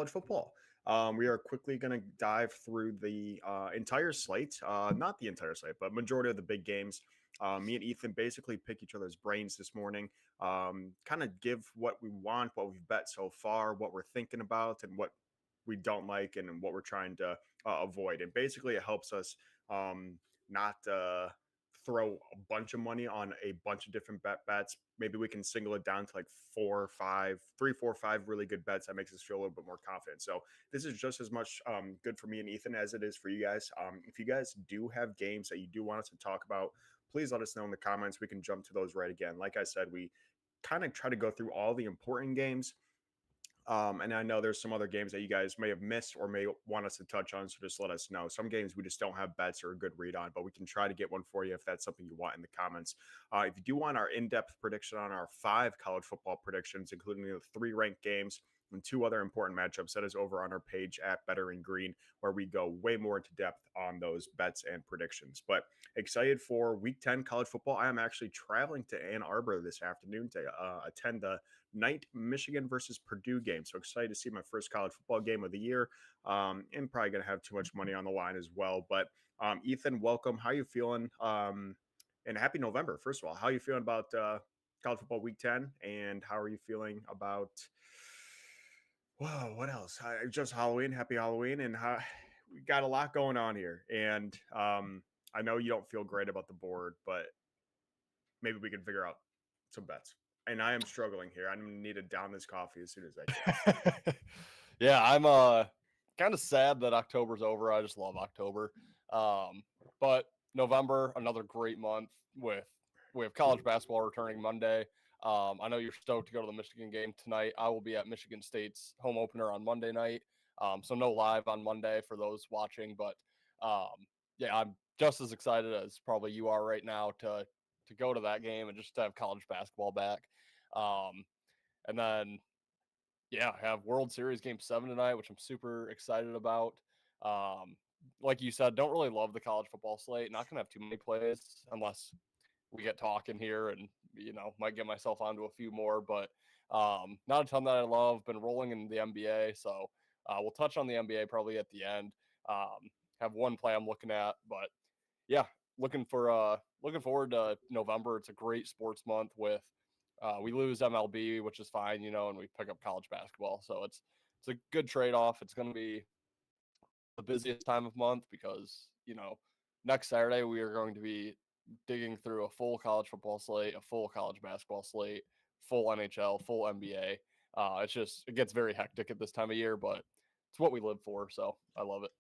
college football. We are quickly going to dive through the entire slate, not the entire slate, but majority of the big games. Me and Ethan basically pick each other's brains this morning, kind of give what we want, what we've bet so far, what we're thinking about, and what we don't like, and what we're trying to avoid. And basically, it helps us not throw a bunch of money on a bunch of different bets. Maybe we can single it down to like 3, 4, 5 really good bets. That makes us feel a little bit more confident. So this is just as much good for me and Ethan as it is for you guys. If you guys do have games that you do want us to talk about, please let us know in the comments. We can jump to those right again. Like I said, we kind of try to go through all the important games. And I know there's some other games that you guys may have missed or may want us to touch on. So just let us know. Some games we just don't have bets or a good read on, but we can try to get one for you if that's something you want in the comments. If you do want our in-depth prediction on our 5 college football predictions, including the 3 ranked games and 2 other important matchups, that is over on our page at Better in Green, where we go way more into depth on those bets and predictions. But excited for Week 10 college football. I am actually traveling to Ann Arbor this afternoon to attend the night Michigan versus Purdue game. So excited to see my first college football game of the year. And probably going to have too much money on the line as well. But Ethan, welcome. How you feeling? And happy November, first of all. How are you feeling about college football Week 10? And how are you feeling about, whoa, what else? Just Halloween. Happy Halloween. And we got a lot going on here. And I know you don't feel great about the board, but maybe we can figure out some bets. And I am struggling here. I'm gonna need to down this coffee as soon as I can. Yeah, I'm kind of sad that October's over. I just love October. But November, another great month we have college basketball returning Monday. I know you're stoked to go to the Michigan game tonight. I will be at Michigan State's home opener on Monday night. So no live on Monday for those watching, but yeah, I'm just as excited as probably you are right now to go to that game and just to have college basketball back. And then, yeah, have World Series Game 7 tonight, which I'm super excited about. Like you said, don't really love the college football slate. Not going to have too many plays unless we get talking here and, might get myself onto a few more. But not a ton that I love. Been rolling in the NBA. So we'll touch on the NBA probably at the end. Have one play I'm looking at. But, yeah, looking forward to November. It's a great sports month with we lose MLB, which is fine, and we pick up college basketball. So it's a good trade-off. It's going to be the busiest time of month because, next Saturday we are going to be digging through a full college football slate, a full college basketball slate, full NHL, full NBA. It gets very hectic at this time of year, but it's what we live for. So I love it.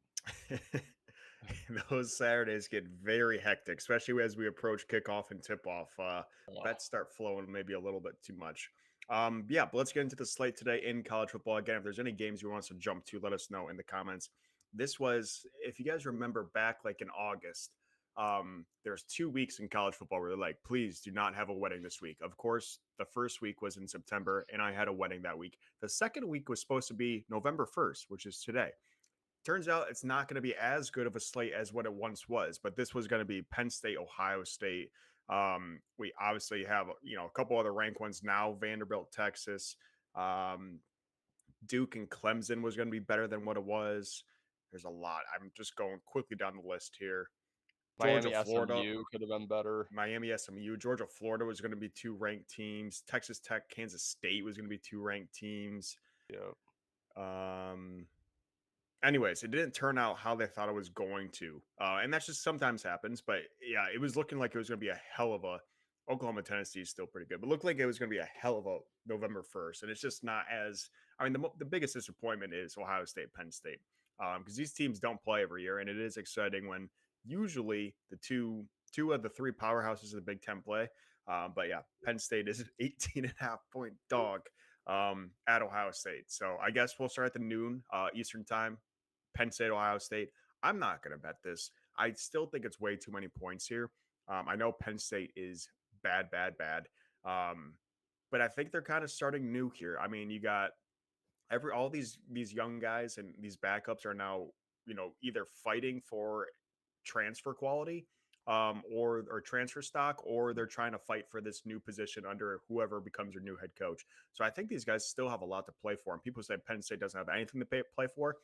Those Saturdays get very hectic, especially as we approach kickoff and tip-off. Bets start flowing maybe a little bit too much. Yeah, but let's get into the slate today in college football. Again, if there's any games you want us to jump to, let us know in the comments. This was, if you guys remember back like in August, there's 2 weeks in college football where they're like, please do not have a wedding this week. Of course, the first week was in September, and I had a wedding that week. The second week was supposed to be November 1st, which is today. Turns out it's not going to be as good of a slate as what it once was, but this was going to be Penn State, Ohio State. We obviously have, a couple other ranked ones now, Vanderbilt, Texas, Duke and Clemson was going to be better than what it was. There's a lot. I'm just going quickly down the list here. Miami, Florida SMU could have been better. Miami, SMU, Georgia, Florida was going to be 2 ranked teams. Texas Tech, Kansas State was going to be 2 ranked teams. Yeah. Anyways, it didn't turn out how they thought it was going to. And that's just sometimes happens. But yeah, it was looking like it was going to be a hell of a Oklahoma, Tennessee is still pretty good, but looked like it was going to be a hell of a November 1st. And it's just not as, the biggest disappointment is Ohio State, Penn State, because these teams don't play every year. And it is exciting when usually the two of the 3 powerhouses of the Big Ten play. But yeah, Penn State is an 18.5-point dog at Ohio State. So I guess we'll start at the noon Eastern time. Penn State, Ohio State. I'm not going to bet this. I still think it's way too many points here. I know Penn State is bad. But I think they're kind of starting new here. I mean, you got all these young guys and these backups are now, either fighting for transfer quality or transfer stock, or they're trying to fight for this new position under whoever becomes your new head coach. So I think these guys still have a lot to play for. And people say Penn State doesn't have anything to play for.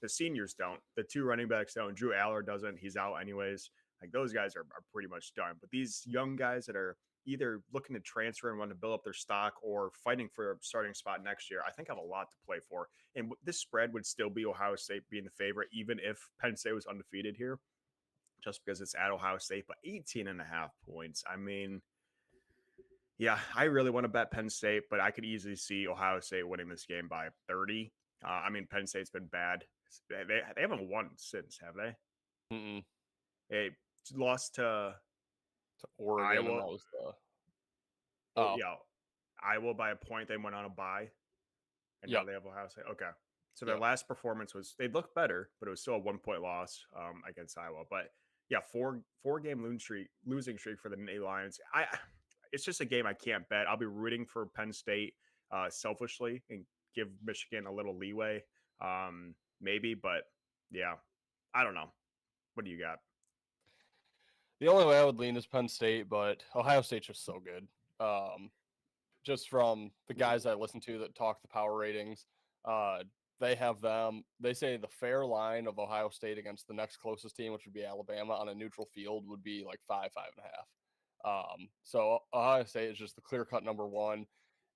The seniors don't. The two running backs don't. Drew Aller doesn't. He's out anyways. Like those guys are pretty much done. But these young guys that are either looking to transfer and want to build up their stock or fighting for a starting spot next year, I think have a lot to play for. And this spread would still be Ohio State being the favorite, even if Penn State was undefeated here, just because it's at Ohio State. But 18 and a half points. I mean, yeah, I really want to bet Penn State, but I could easily see Ohio State winning this game by 30. I mean, Penn State's been bad. They haven't won since, have they? Mm-mm. They lost to To Oregon, and Iowa. that was the Oh, oh yeah. Iowa by a point. They went on a bye, and now yep they have Ohio State. Okay. So their yep. last performance was they looked better, but it was still a 1 point loss against Iowa. But yeah, four game losing streak for the Nittany Lions. It's just a game I can't bet. I'll be rooting for Penn State selfishly and give Michigan a little leeway, maybe. But yeah, I don't know. What do you got? The only way I would lean is Penn State, but Ohio State's just so good. Just from the guys I listen to that talk the power ratings, uh, they have them. They say the fair line of Ohio State against the next closest team, which would be Alabama, on a neutral field would be like 5.5. So Ohio State is just the clear cut number one.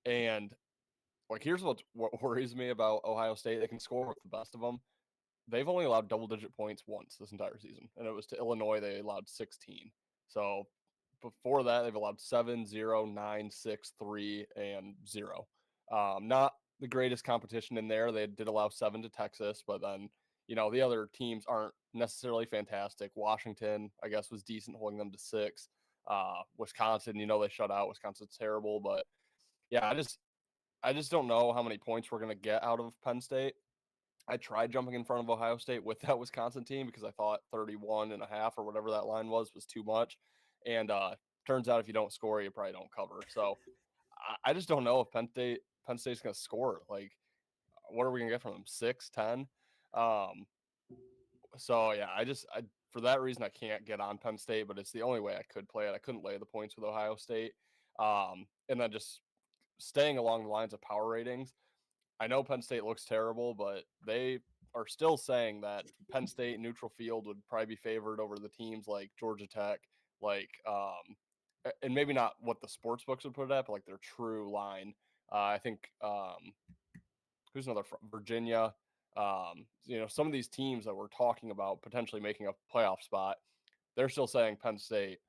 And like, here's what worries me about Ohio State: they can score with the best of them. They've only allowed double digit points once this entire season, and it was to Illinois. They allowed 16. So before that, they've allowed 7, 0, 9, 6, 3, and 0. Not the greatest competition in there. They did allow 7 to Texas, but then, the other teams aren't necessarily fantastic. Washington, I guess, was decent, holding them to 6. Wisconsin, they shut out. Wisconsin's terrible, but yeah, I just don't know how many points we're going to get out of Penn State. I tried jumping in front of Ohio State with that Wisconsin team because I thought 31 and a half or whatever that line was too much. And turns out if you don't score, you probably don't cover. So I just don't know if Penn State's going to score. Like, what are we going to get from them? 6, 10? So yeah, for that reason I can't get on Penn State, but it's the only way I could play it. I couldn't lay the points with Ohio State. And then just staying along the lines of power ratings, I know Penn State looks terrible, but they are still saying that Penn State neutral field would probably be favored over the teams like Georgia Tech, like and maybe not what the sports books would put it at, but like their true line. I think who's another Virginia. Some of these teams that we're talking about potentially making a playoff spot, they're still saying Penn State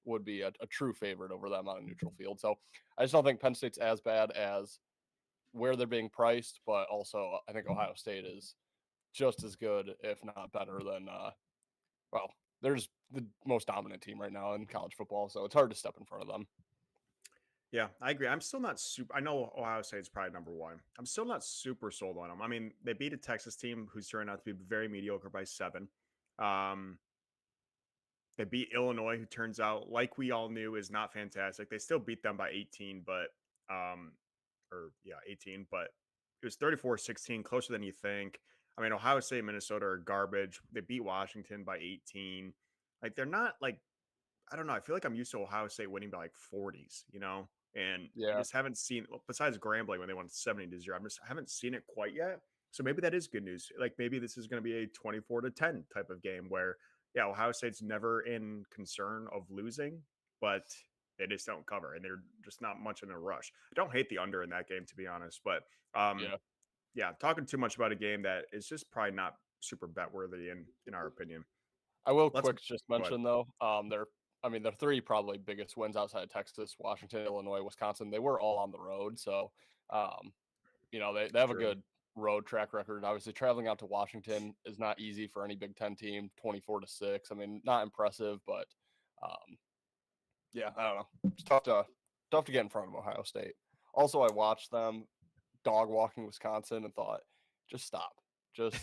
would be a true favorite over them on a neutral field. So I just don't think Penn State's as bad as where they're being priced, but also I think Ohio State is just as good, if not better than, there's the most dominant team right now in college football, so it's hard to step in front of them. Yeah, I agree. I'm still not super. I know Ohio State's probably number one. I'm still not super sold on them. I mean, they beat a Texas team who's turned out to be very mediocre by 7. Um, they beat Illinois, who turns out, like we all knew, is not fantastic. They still beat them by 18, but 18, but it was 34-16, closer than you think. I mean, Ohio State, Minnesota are garbage. They beat Washington by 18. Like, they're not like, I don't know. I feel like I'm used to Ohio State winning by like 40s, and I Yeah, just haven't seen, well, besides Grambling when they won 70-0, I haven't seen it quite yet. So maybe that is good news. Like maybe this is going to be a 24-10 type of game where, yeah, Ohio State's never in concern of losing, but they just don't cover and they're just not much in a rush. I don't hate the under in that game, to be honest, but yeah. yeah, talking too much about a game that is just probably not super bet worthy in our opinion. I will Let's quick just go ahead. mention though, their 3 probably biggest wins outside of Texas, Washington, Illinois, Wisconsin, they were all on the road. So, um, they have a True. good road track record. Obviously, traveling out to Washington is not easy for any Big Ten team. 24-6. I mean, not impressive, but um, yeah, I don't know. It's tough to get in front of Ohio State. Also, I watched them dog walking Wisconsin and thought, just stop, just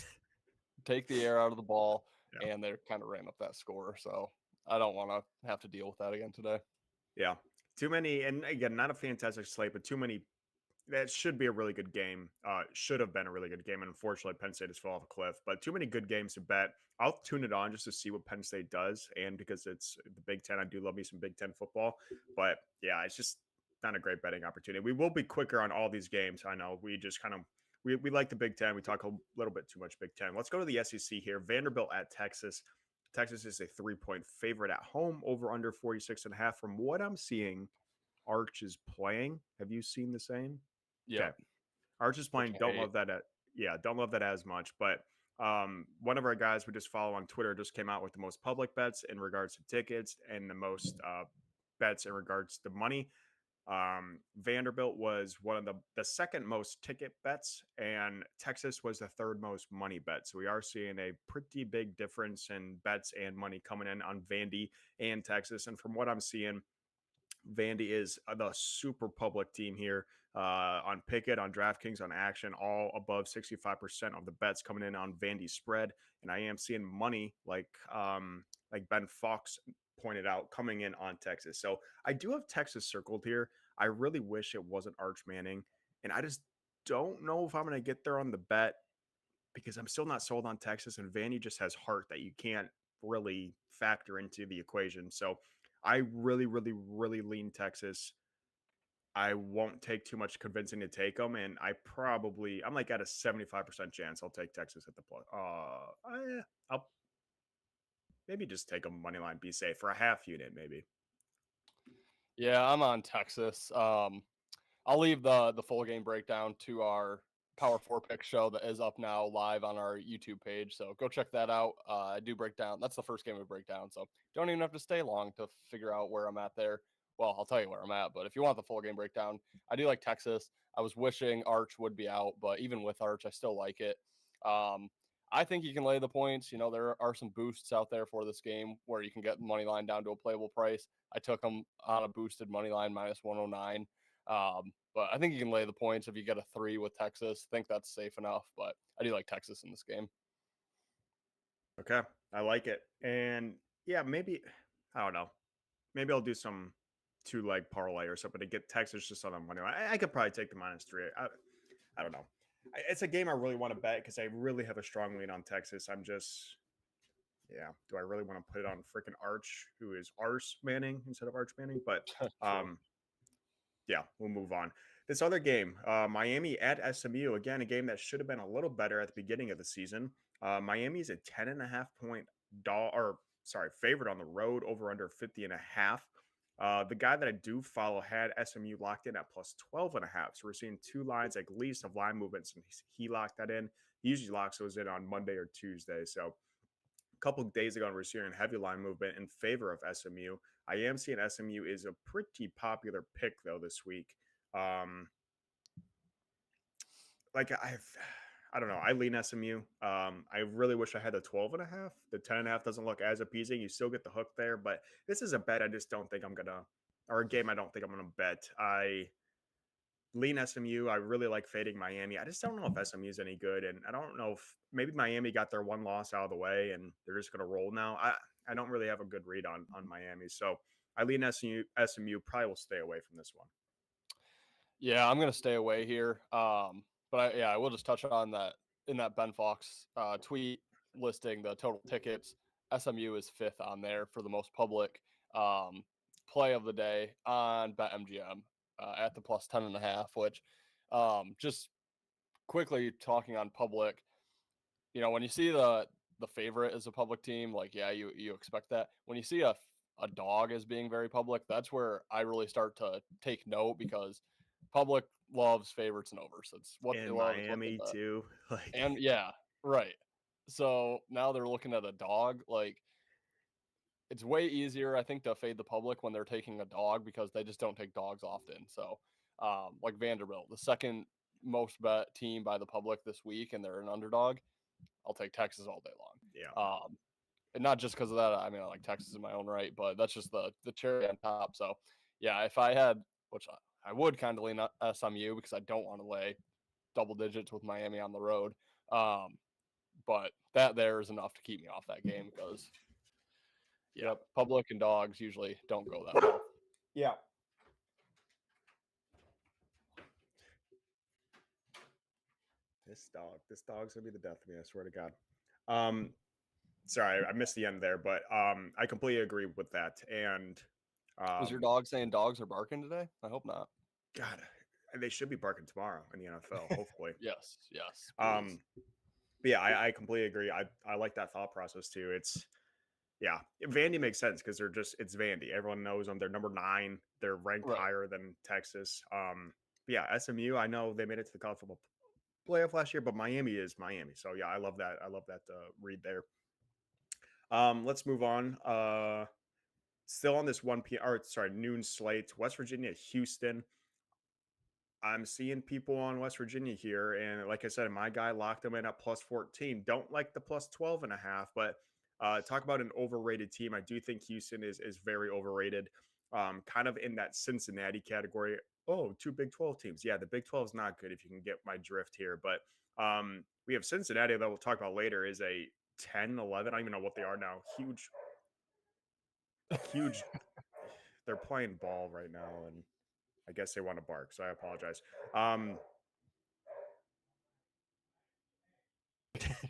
take the air out of the ball, Yeah. and they kind of ran up that score. So I don't want to have to deal with that again today. Yeah. Too many, and again, not a fantastic slate, but too many that should be a really good game. Should have been a really good game. And unfortunately, Penn State has fallen off a cliff. But too many good games to bet. I'll tune it on just to see what Penn State does. And because it's the Big Ten, I do love me some Big Ten football. But yeah, it's just not a great betting opportunity. We will be quicker on all these games. I know we just kind of we like the Big Ten. We talk a little bit too much Big Ten. Let's go to the SEC here. Vanderbilt at Texas. Texas is a 3-point favorite at home, over under 46.5. From what I'm seeing, Arch is playing. Have you seen the same? Yep, Okay. Arch is which playing. I Don't hate. love that. Yeah, don't love that as much. But one of our guys we just follow on Twitter just came out with the most public bets in regards to tickets and the most bets in regards to money. Vanderbilt was one of the second most ticket bets, and Texas was the third most money bet. So we are seeing a pretty big difference in bets and money coming in on Vandy and Texas. And from what I'm seeing, Vandy is the super public team here on Pickett, on DraftKings, on Action, all above 65% of the bets coming in on Vandy spread. And I am seeing money like Ben Fox pointed out coming in on Texas. So I do have Texas circled here. I really wish it wasn't Arch Manning. And I just don't know if I'm going to get there on the bet because I'm still not sold on Texas, and Vandy just has heart that you can't really factor into the equation. So I really, really, really lean Texas. I won't take too much convincing to take them, and I'm like at a 75% chance I'll take Texas at the plus. I'll maybe just take a money line, be safe for a half unit, maybe. Yeah, I'm on Texas. I'll leave the full game breakdown to our Power Four pick show that is up now live on our YouTube page. So go check that out. I do break down. That's the first game we break down. So don't even have to stay long to figure out where I'm at there. Well, I'll tell you where I'm at. But if you want the full game breakdown, I do like Texas. I was wishing Arch would be out, but even with Arch, I still like it. Um, I think you can lay the points. You know, there are some boosts out there for this game where you can get money line down to a playable price. I took them on a boosted money line minus 109. But I think you can lay the points if you get a 3 with Texas. I think that's safe enough, but I do like Texas in this game. Okay, I like it, and yeah, maybe I don't know. Maybe I'll do some two leg parlay or something to get Texas just on the money. I could probably take the -3. I don't know. It's a game I really want to bet because I really have a strong lean on Texas. I'm just, yeah. Do I really want to put it on freaking Arch, who is Arse Manning instead of Arch Manning? But True. yeah, we'll move on. This other game, Miami at SMU, again, a game that should have been a little better at the beginning of the season. Miami is a 10.5 point favorite on the road, over under 50.5. The guy that I do follow had SMU locked in at plus 12.5. So we're seeing two lines at least of line movements, and he locked that in. He usually locks those in on Monday or Tuesday. So a couple of days ago, we're seeing heavy line movement in favor of SMU. I am seeing SMU is a pretty popular pick though this week. Um, like I don't know. I lean SMU. I really wish I had the 12.5. The 10.5 doesn't look as appeasing. You still get the hook there, but this is a bet I just don't think I'm gonna, or a game I don't think I'm gonna bet. I lean SMU. I really like fading Miami. I just don't know if SMU is any good, and I don't know if maybe Miami got their one loss out of the way and they're just gonna roll now. I don't really have a good read on Miami, so I lean SMU. SMU probably will stay away from this one. Yeah, I'm gonna stay away here. But I will just touch on that in that Ben Fox tweet listing the total tickets. SMU is fifth on there for the most public um, play of the day on BetMGM at the plus 10.5. Which just quickly talking on public, you know, when you see the favorite is a public team, like yeah, you expect that. When you see a dog as being very public, that's where I really start to take note because public loves favorites and overs. It's what they In love. It's what they Miami bet. too, like And yeah, right. So now they're looking at a dog. Like it's way easier, I think, to fade the public when they're taking a dog because they just don't take dogs often. So, like Vanderbilt, the second most bet team by the public this week, and they're an underdog. I'll take Texas all day yeah. long. And not just because of that. I mean, I like Texas in my own right, but that's just the cherry on top. So, yeah, if I had, which I would kind of lean SMU because I don't want to lay double digits with Miami on the road. Um, but that there is enough to keep me off that game because, yeah, Yep. public and dogs usually don't go that well. Yeah. This dog's gonna be the death of me. I swear to God. Um, Sorry, I missed the end there, but I completely agree with that. And Was your um, dog saying dogs are barking today? I hope not. God, they should be barking tomorrow in the NFL. Hopefully. Yes, yes, please. Um, but yeah, I completely agree. I like that thought process too. It's yeah, Vandy makes sense because they're just it's Vandy. Everyone knows them. They're number 9. They're ranked Right. higher than Texas. But yeah, SMU. I know they made it to the college football playoff last year, but Miami is Miami. So yeah, I love that. I love that read there. Let's move on. Still on this 1 p.m. or sorry, noon slate. West Virginia, Houston. I'm seeing people on West Virginia here, and like I said, my guy locked them in at plus 14. Don't like the plus 12 and a half, but talk about an overrated team. I do think Houston is very overrated, kind of in that Cincinnati category. Oh, 2 Big 12 teams. Yeah, the Big 12 is not good if you can get my drift here, but we have Cincinnati that we'll talk about later is a 10, 11. I don't even know what they are now. Huge. They're playing ball right now, and I guess they want to bark, so I apologize. Um,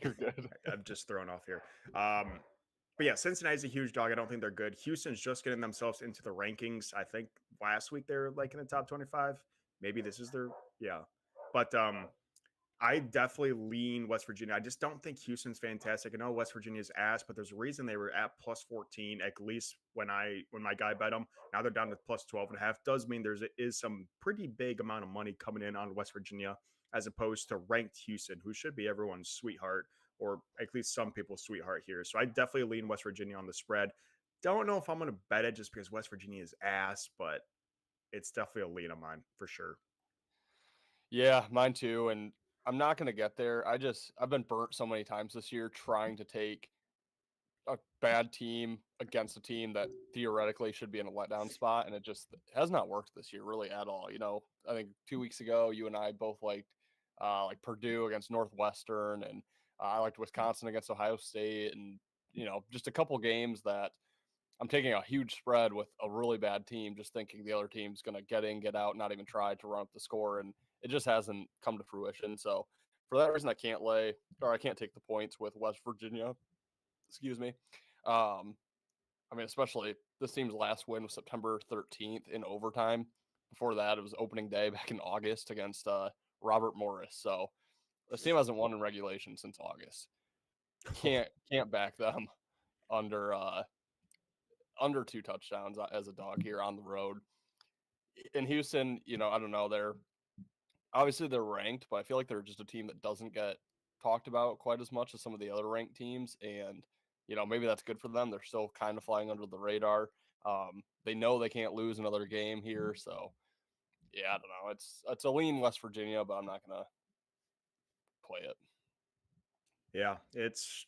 You're good. I'm just thrown off here. But yeah, Cincinnati's a huge dog. I don't think they're good. Houston's just getting themselves into the rankings. I think last week they were like in the top 25. Maybe this is their yeah. But I definitely lean West Virginia. I just don't think Houston's fantastic. I know West Virginia's ass, but there's a reason they were at plus 14 at least when my guy bet them. Now they're down to plus 12 and a half. Does mean is some pretty big amount of money coming in on West Virginia as opposed to ranked Houston, who should be everyone's sweetheart or at least some people's sweetheart here. So I definitely lean West Virginia on the spread. Don't know if I'm going to bet it just because West Virginia is ass, but it's definitely a lean of mine for sure. Yeah, mine too. And I'm not gonna get there. I've been burnt so many times this year trying to take a bad team against a team that theoretically should be in a letdown spot, and it just has not worked this year really at all. I think 2 weeks ago you and I both liked like Purdue against Northwestern, and I liked Wisconsin against Ohio State, and just a couple games that I'm taking a huge spread with a really bad team, just thinking the other team's going to get in, get out, not even try to run up the score. And it just hasn't come to fruition. So for that reason, I can't take the points with West Virginia. Excuse me. Um, I mean, especially this team's last win was September 13th in overtime. Before that, it was opening day back in August against Robert Morris. So this team hasn't won in regulation since August. Can't back them under under 2 touchdowns as a dog here on the road. In Houston, I don't know. They're ranked, but I feel like they're just a team that doesn't get talked about quite as much as some of the other ranked teams. And, maybe that's good for them. They're still kind of flying under the radar. They know they can't lose another game here. So, yeah, I don't know. It's a lean West Virginia, but I'm not going to play it. Yeah, it's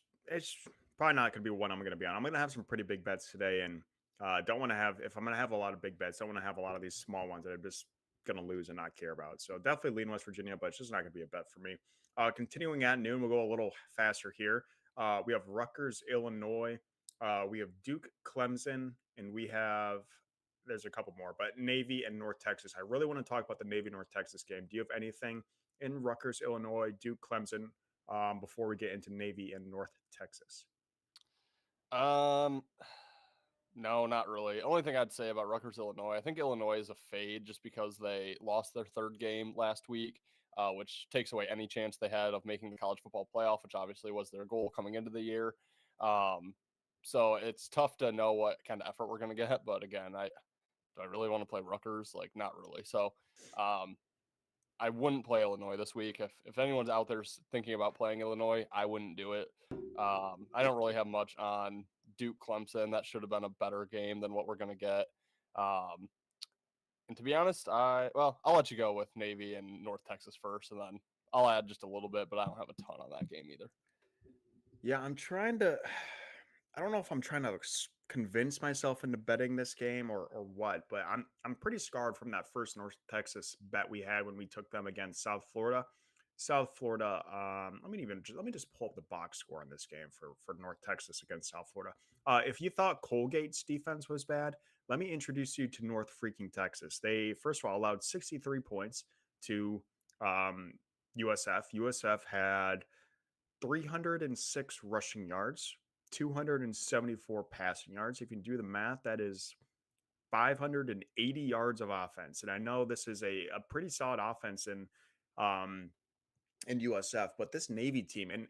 probably not going to be one I'm going to be on. I'm going to have some pretty big bets today, and don't want to have if I'm going to have a lot of big bets. Don't want to have a lot of these small ones that I'm just going to lose and not care about. So definitely lean West Virginia, but it's just not going to be a bet for me. Continuing at noon, we'll go a little faster here. We have Rutgers, Illinois. We have Duke, Clemson, and we have there's a couple more, but Navy and North Texas. I really want to talk about the Navy North Texas game. Do you have anything in Rutgers, Illinois, Duke, Clemson, before we get into Navy and North Texas? Um, no, not really. Only thing I'd say about Rutgers, Illinois, I think Illinois is a fade just because they lost their third game last week, which takes away any chance they had of making the college football playoff, which obviously was their goal coming into the year. Um, so it's tough to know what kind of effort we're going to get. But again, do I really want to play Rutgers? Like, not really. So um, I wouldn't play Illinois this week. If anyone's out there thinking about playing Illinois, I wouldn't do it. I don't really have much on Duke Clemson. That should have been a better game than what we're going to get. Um, and to be honest, I'll let you go with Navy and North Texas first, and then I'll add just a little bit, but I don't have a ton on that game either. Yeah, I'm trying to. I don't know if I'm trying to convince myself into betting this game or what, but I'm pretty scarred from that first North Texas bet we had when we took them against South Florida. South Florida. Let me just pull up the box score on this game for North Texas against South Florida. If you thought Colgate's defense was bad, let me introduce you to North freaking Texas. They first of all allowed 63 points to USF had 306 rushing yards, 274 passing yards. If you do the math, that is 580 yards of offense. And I know this is a pretty solid offense um, in USF, but this Navy team, and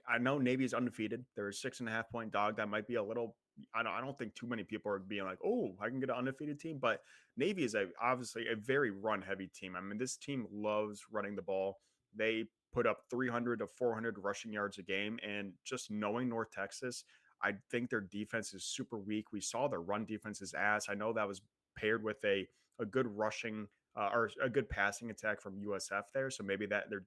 I know Navy is undefeated. They're a 6.5 point dog. That might be a little. I don't think too many people are being like, oh, I can get an undefeated team. But Navy is obviously a very run heavy team. I mean, this team loves running the ball. They put up 300 to 400 rushing yards a game. And just knowing North Texas, I think their defense is super weak. We saw their run defense is ass. I know that was paired with a good rushing or a good passing attack from USF there. So maybe that their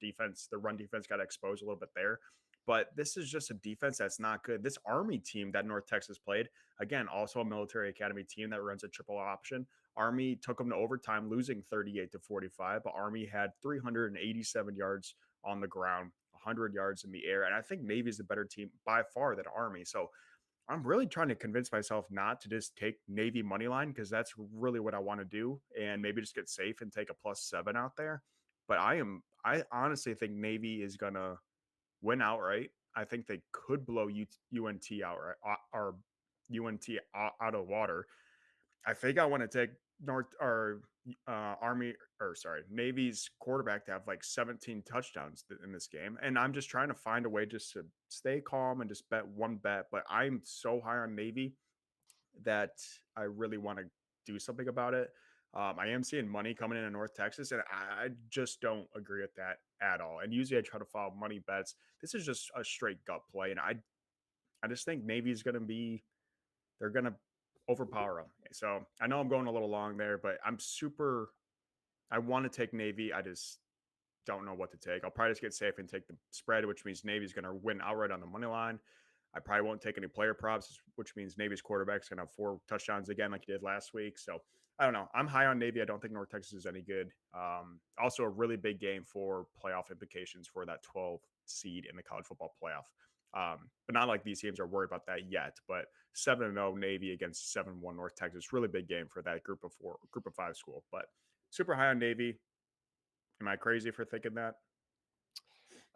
run defense got exposed a little bit there. But this is just a defense that's not good. This Army team that North Texas played, again, also a military academy team that runs a triple option. Army took them to overtime, losing 38 to 45, but Army had 387 yards on the ground, 100 yards in the air. And I think Navy is a better team by far than Army. So I'm really trying to convince myself not to just take Navy money line because that's really what I want to do, and maybe just get safe and take a +7 out there. But I honestly think Navy is gonna win outright. I think they could blow UNT outright or UNT out of water. I think I want to take North or Army or sorry Navy's quarterback to have like 17 touchdowns in this game, and I'm just trying to find a way just to stay calm and just bet one bet. But I'm so high on Navy that I really want to do something about it. I am seeing money coming in North Texas, and I just don't agree with that at all. And usually I try to follow money bets. This is just a straight gut play, and I just think Navy's going to be they're going to overpower them. So I know I'm going a little long there, but I want to take Navy. I just don't know what to take. I'll probably just get safe and take the spread, which means Navy's going to win outright on the money line. I probably won't take any player props, which means Navy's quarterback's going to have 4 touchdowns again, like he did last week. So I don't know. I'm high on Navy. I don't think North Texas is any good. Also, a really big game for playoff implications for that 12 seed in the college football playoff. But not like these teams are worried about that yet. But 7-0 Navy against 7-1 North Texas, really big game for that group of 5 school. But super high on Navy. Am I crazy for thinking that?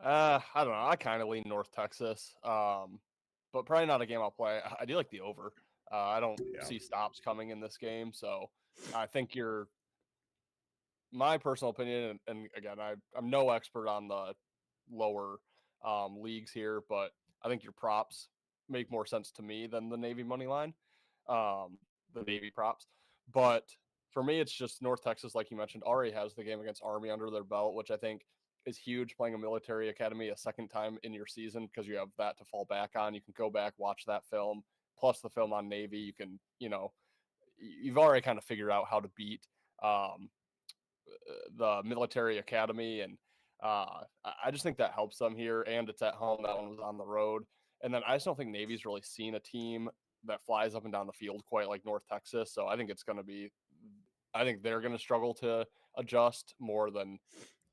I don't know. I kind of lean North Texas, but probably not a game I'll play. I do like the over. I don't see stops coming in this game, so I think my personal opinion, and again, I'm no expert on the lower leagues here, but I think your props make more sense to me than the Navy money line, the Navy props. But for me, it's just North Texas, like you mentioned, already has the game against Army under their belt, which I think is huge, playing a military academy a second time in your season because you have that to fall back on. You can go back, watch that film, plus the film on Navy. You can, you've already kind of figured out how to beat the military academy. And I just think that helps them here. And it's at home. That one was on the road. And then I just don't think Navy's really seen a team that flies up and down the field quite like North Texas. So I think I think they're going to struggle to adjust more than,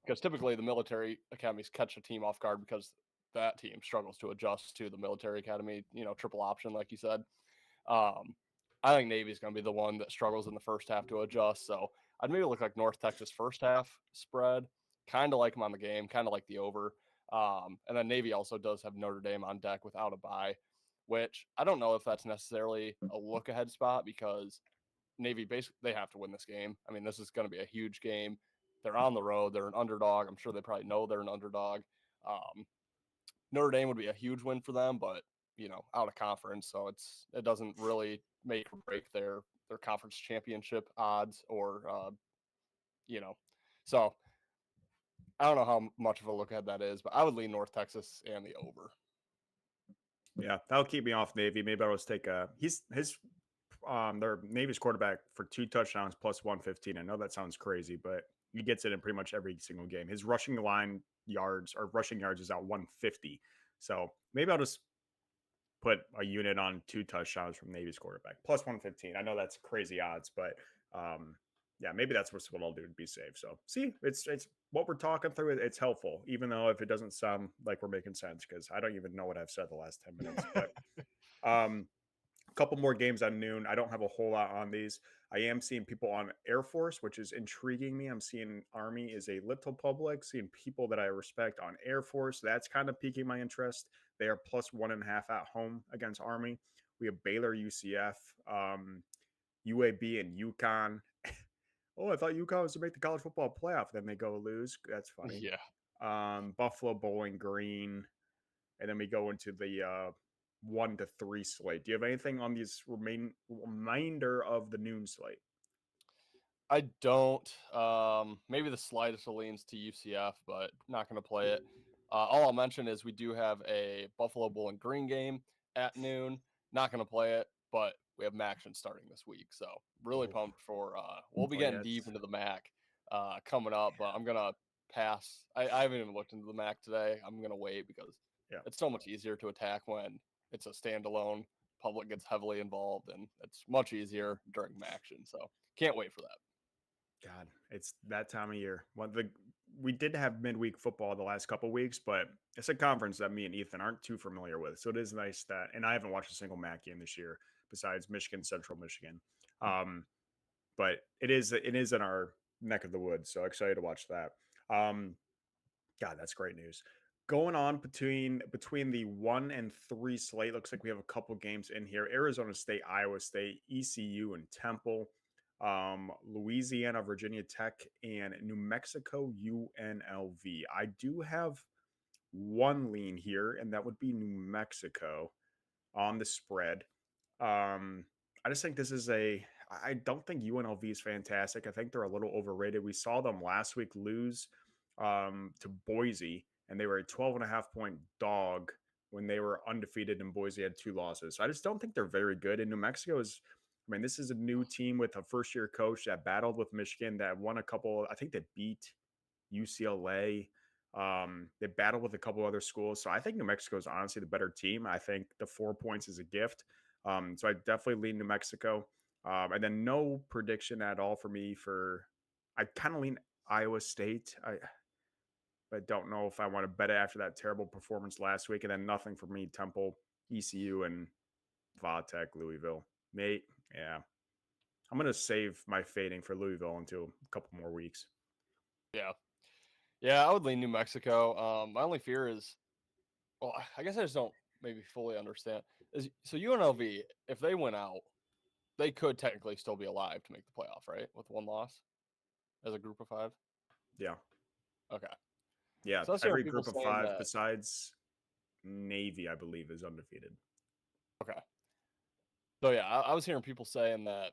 because typically the military academies catch a team off guard because that team struggles to adjust to the military academy, triple option, like you said. I think Navy's going to be the one that struggles in the first half to adjust. So I'd maybe look like North Texas first half spread, kind of like them on the game, kind of like the over. And then Navy also does have Notre Dame on deck without a bye, which I don't know if that's necessarily a look ahead spot because Navy basically they have to win this game. I mean, this is going to be a huge game. They're on the road. They're an underdog. I'm sure they probably know they're an underdog. Notre Dame would be a huge win for them, but out of conference, so it doesn't really make or break their conference championship odds or So I don't know how much of a look ahead that is, but I would lean North Texas and the over. Yeah, that'll keep me off Navy. Maybe I'll just take their Navy's quarterback for 2 touchdowns plus 115. I know that sounds crazy, but he gets it in pretty much every single game. His rushing yards is out 150. So maybe I'll just put a unit on 2 touchdowns from Navy's quarterback plus 115. I know that's crazy odds, but yeah, maybe that's what I'll do to be safe. So see, it's what we're talking through. It's helpful, even though if it doesn't sound like we're making sense, because I don't even know what I've said the last 10 minutes. But Couple more games at noon. I don't have a whole lot on these. I am seeing people on Air Force, which is intriguing me. I'm seeing Army is a little public, seeing people that I respect on Air Force. That's kind of piquing my interest. They are +1.5 at home against Army. We have Baylor, UCF, UAB, and UConn. Oh, I thought UConn was to make the college football playoff. Then they go lose. That's funny. Yeah. Buffalo, Bowling Green, and then we go into the 1 to 3 slate. Do you have anything on these remainder of the noon slate? I don't. Maybe the slightest leans to UCF, but not going to play it. All I'll mention is we do have a Buffalo Bowling Green game at noon. Not going to play it, but we have Maction starting this week, so really Oh, pumped for. We'll be oh getting yes, deep into the MAC coming up, but I'm gonna pass. I haven't even looked into the MAC today. I'm gonna wait because yeah. it's so much easier to attack when it's a standalone. Public gets heavily involved, and it's much easier during Maction. So can't wait for that. God, it's that time of year. We did have midweek football the last couple weeks, but it's a conference that me and Ethan aren't too familiar with. So it is nice that, and I haven't watched a single MAC game this year besides Michigan, Central Michigan. Um, but it is in our neck of the woods, so excited to watch that. Um, God, that's great news. Going on between the 1 and 3 slate, looks like we have a couple games in here: Arizona State, Iowa State, ECU, and Temple, Louisiana, Virginia Tech, and New Mexico, UNLV. I do have one lean here, and that would be New Mexico on the spread. I just think this is a. I don't think UNLV is fantastic. I think they're a little overrated. We saw them last week lose to Boise, and they were a 12.5 point dog when they were undefeated, and Boise had 2 losses. So I just don't think they're very good. And New Mexico is. I mean, this is a new team with a first-year coach that battled with Michigan, that won a couple. I think they beat UCLA. They battled with a couple other schools. So I think New Mexico is honestly the better team. I think the 4 points is a gift. So I definitely lean New Mexico. And then no prediction at all for me for I kind of lean Iowa State. I don't know if I want to bet it after that terrible performance last week. And then nothing for me, Temple, ECU, and Vatech, Louisville. Mate, yeah. I'm gonna save my fading for Louisville until a couple more weeks. Yeah, yeah, I would lean New Mexico. My only fear is, well, I guess I just don't maybe fully understand. So UNLV, if they went out, they could technically still be alive to make the playoff, right? With one loss as a group of five. Yeah. Okay. Yeah. So I was hearing Every people group of saying five that. besides Navy, I believe, is undefeated. Okay. So yeah, I was hearing people saying that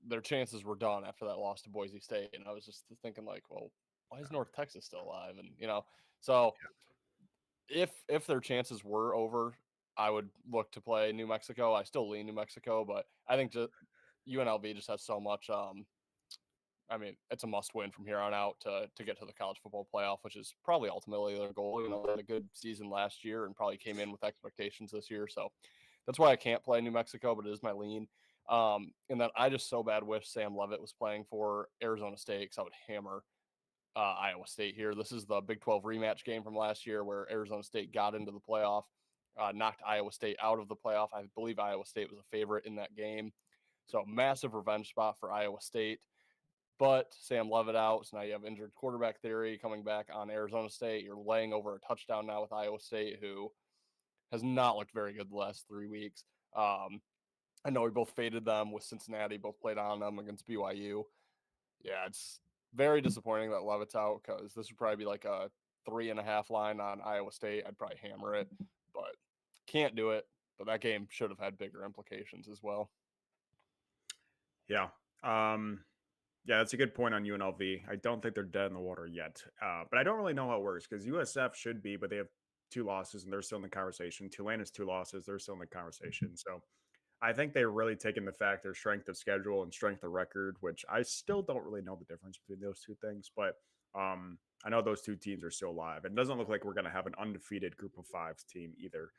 their chances were done after that loss to Boise State, and I was just thinking like, well, why is North Texas still alive? And so if their chances were over, I would look to play New Mexico. I still lean New Mexico, but I think UNLV just has so much. I mean, it's a must win from here on out to get to the college football playoff, which is probably ultimately their goal. They had a good season last year and probably came in with expectations this year. So that's why I can't play New Mexico, but it is my lean. And then I just so bad wish Sam Levitt was playing for Arizona State because I would hammer Iowa State here. This is the Big 12 rematch game from last year where Arizona State got into the playoff, knocked Iowa State out of the playoff. I believe Iowa State was a favorite in that game. So massive revenge spot for Iowa State. But Sam Levitt out, so now you have injured quarterback theory coming back on Arizona State. You're laying over a touchdown now with Iowa State, who has not looked very good the last 3 weeks. I know we both faded them with Cincinnati, both played on them against BYU. Yeah, it's very disappointing that Levitt's out because this would probably be like a 3.5 line on Iowa State. I'd probably hammer it, but can't do it. But that game should have had bigger implications as well. Yeah. Yeah, that's a good point on UNLV. I don't think they're dead in the water yet. But I don't really know how it works because USF should be, but they have 2 losses and they're still in the conversation. Tulane has 2 losses, they're still in the conversation. So I think they're really taking the factor strength of schedule and strength of record, which I still don't really know the difference between those two things. But I know those two teams are still alive. It doesn't look like we're going to have an undefeated group of fives team either.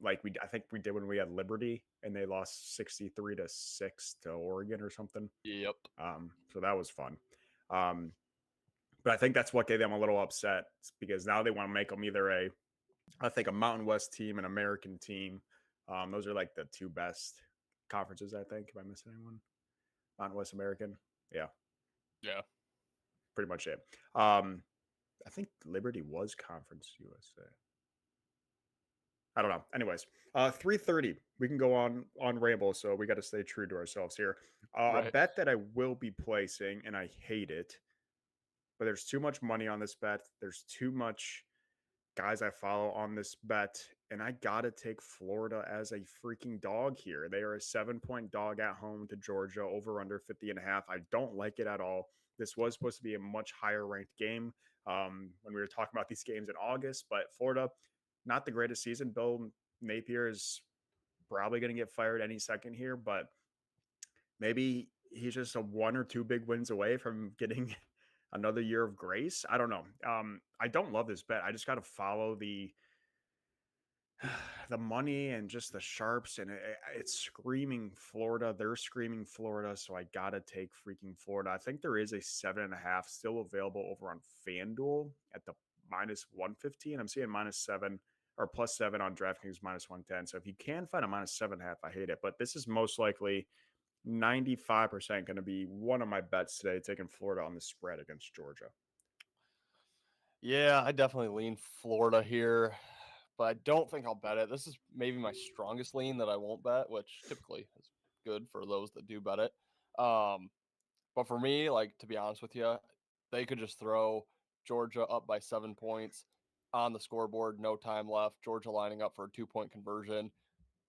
Like I think we did when we had Liberty and they lost 63-6 to Oregon or something. Yep. So that was fun. But I think that's what gave them a little upset because now they want to make them either I think a Mountain West team, an American team, Those are like the two best conferences, I think. Am I missing anyone? Mountain West American. Yeah, Yeah. pretty much it. I think Liberty was Conference USA. I don't know. Anyways, 3:30. We can go on ramble, so we got to stay true to ourselves here. A Right. bet that I will be placing, and I hate it, but there's too much money on this bet. There's too much guys I follow on this bet, and I gotta take Florida as a freaking dog here. They are a 7 point dog at home to Georgia, over under 50 and a half. I don't like it at all. This was supposed to be a much higher ranked game when we were talking about these games in August, but Florida, not the greatest season. Bill Napier is probably going to get fired any second here, but maybe he's just a one or two big wins away from getting another year of grace. I don't know. I don't love this bet. I just got to follow the money and just the sharps, and it's screaming Florida. They're screaming Florida, so I gotta take freaking Florida. I think there is a 7.5 still available over on FanDuel at the -115. I'm seeing -7 or +7 on DraftKings -110. So if you can find a -7.5, I hate it. But this is most likely 95% going to be one of my bets today, taking Florida on the spread against Georgia. Yeah, I definitely lean Florida here, but I don't think I'll bet it. This is maybe my strongest lean that I won't bet, which typically is good for those that do bet it. Um, but for me, like to be honest with you, they could just throw Georgia up by 7 points on the scoreboard, no time left. Georgia lining up for a 2 point conversion.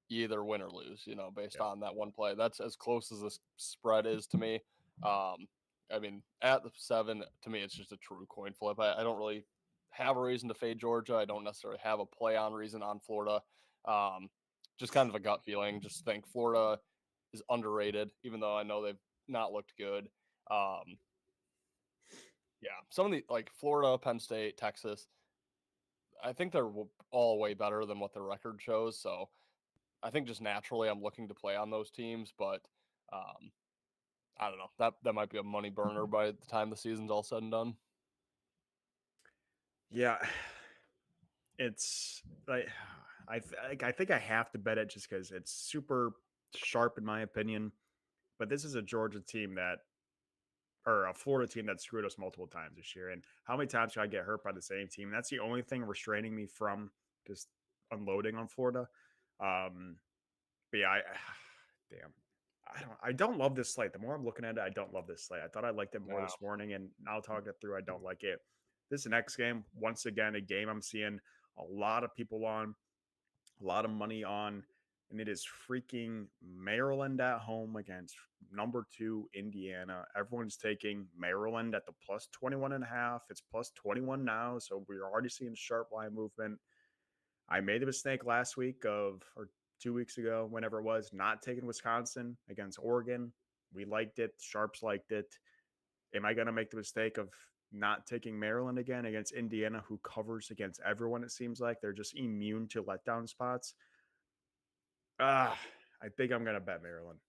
You either win or lose, based Yeah. on that one play. That's as close as this spread is to me. Um, I mean, at the 7, to me, it's just a true coin flip. I don't really have a reason to fade Georgia. I don't necessarily have a play on reason on Florida. Um, just kind of a gut feeling. Just think Florida is underrated, even though I know they've not looked good. Um, yeah, some of the like Florida, Penn State, Texas, I think they're all way better than what their record shows. So I think just naturally I'm looking to play on those teams, but um, I don't know. That might be a money burner by the time the season's all said and done. Yeah, it's like I think I have to bet it just because it's super sharp in my opinion. But this is a Georgia team that, or a Florida team that screwed us multiple times this year. And how many times should I get hurt by the same team? That's the only thing restraining me from just unloading on Florida. Um, but yeah, damn. I don't love this slate. The more I'm looking at it, I don't love this slate. I thought I liked it more Yeah. this morning, and now talking it through, I don't like it. This next game, once again, a game I'm seeing a lot of people on, a lot of money on, and it is freaking Maryland at home against number 2 Indiana. Everyone's taking Maryland at the +21.5. It's +21 now, so we're already seeing sharp line movement. I made the mistake last week or 2 weeks ago, whenever it was, not taking Wisconsin against Oregon. We liked it. Sharps liked it. Am I going to make the mistake of not taking Maryland again against Indiana, who covers against everyone? It seems like they're just immune to letdown spots. I think I'm going to bet Maryland.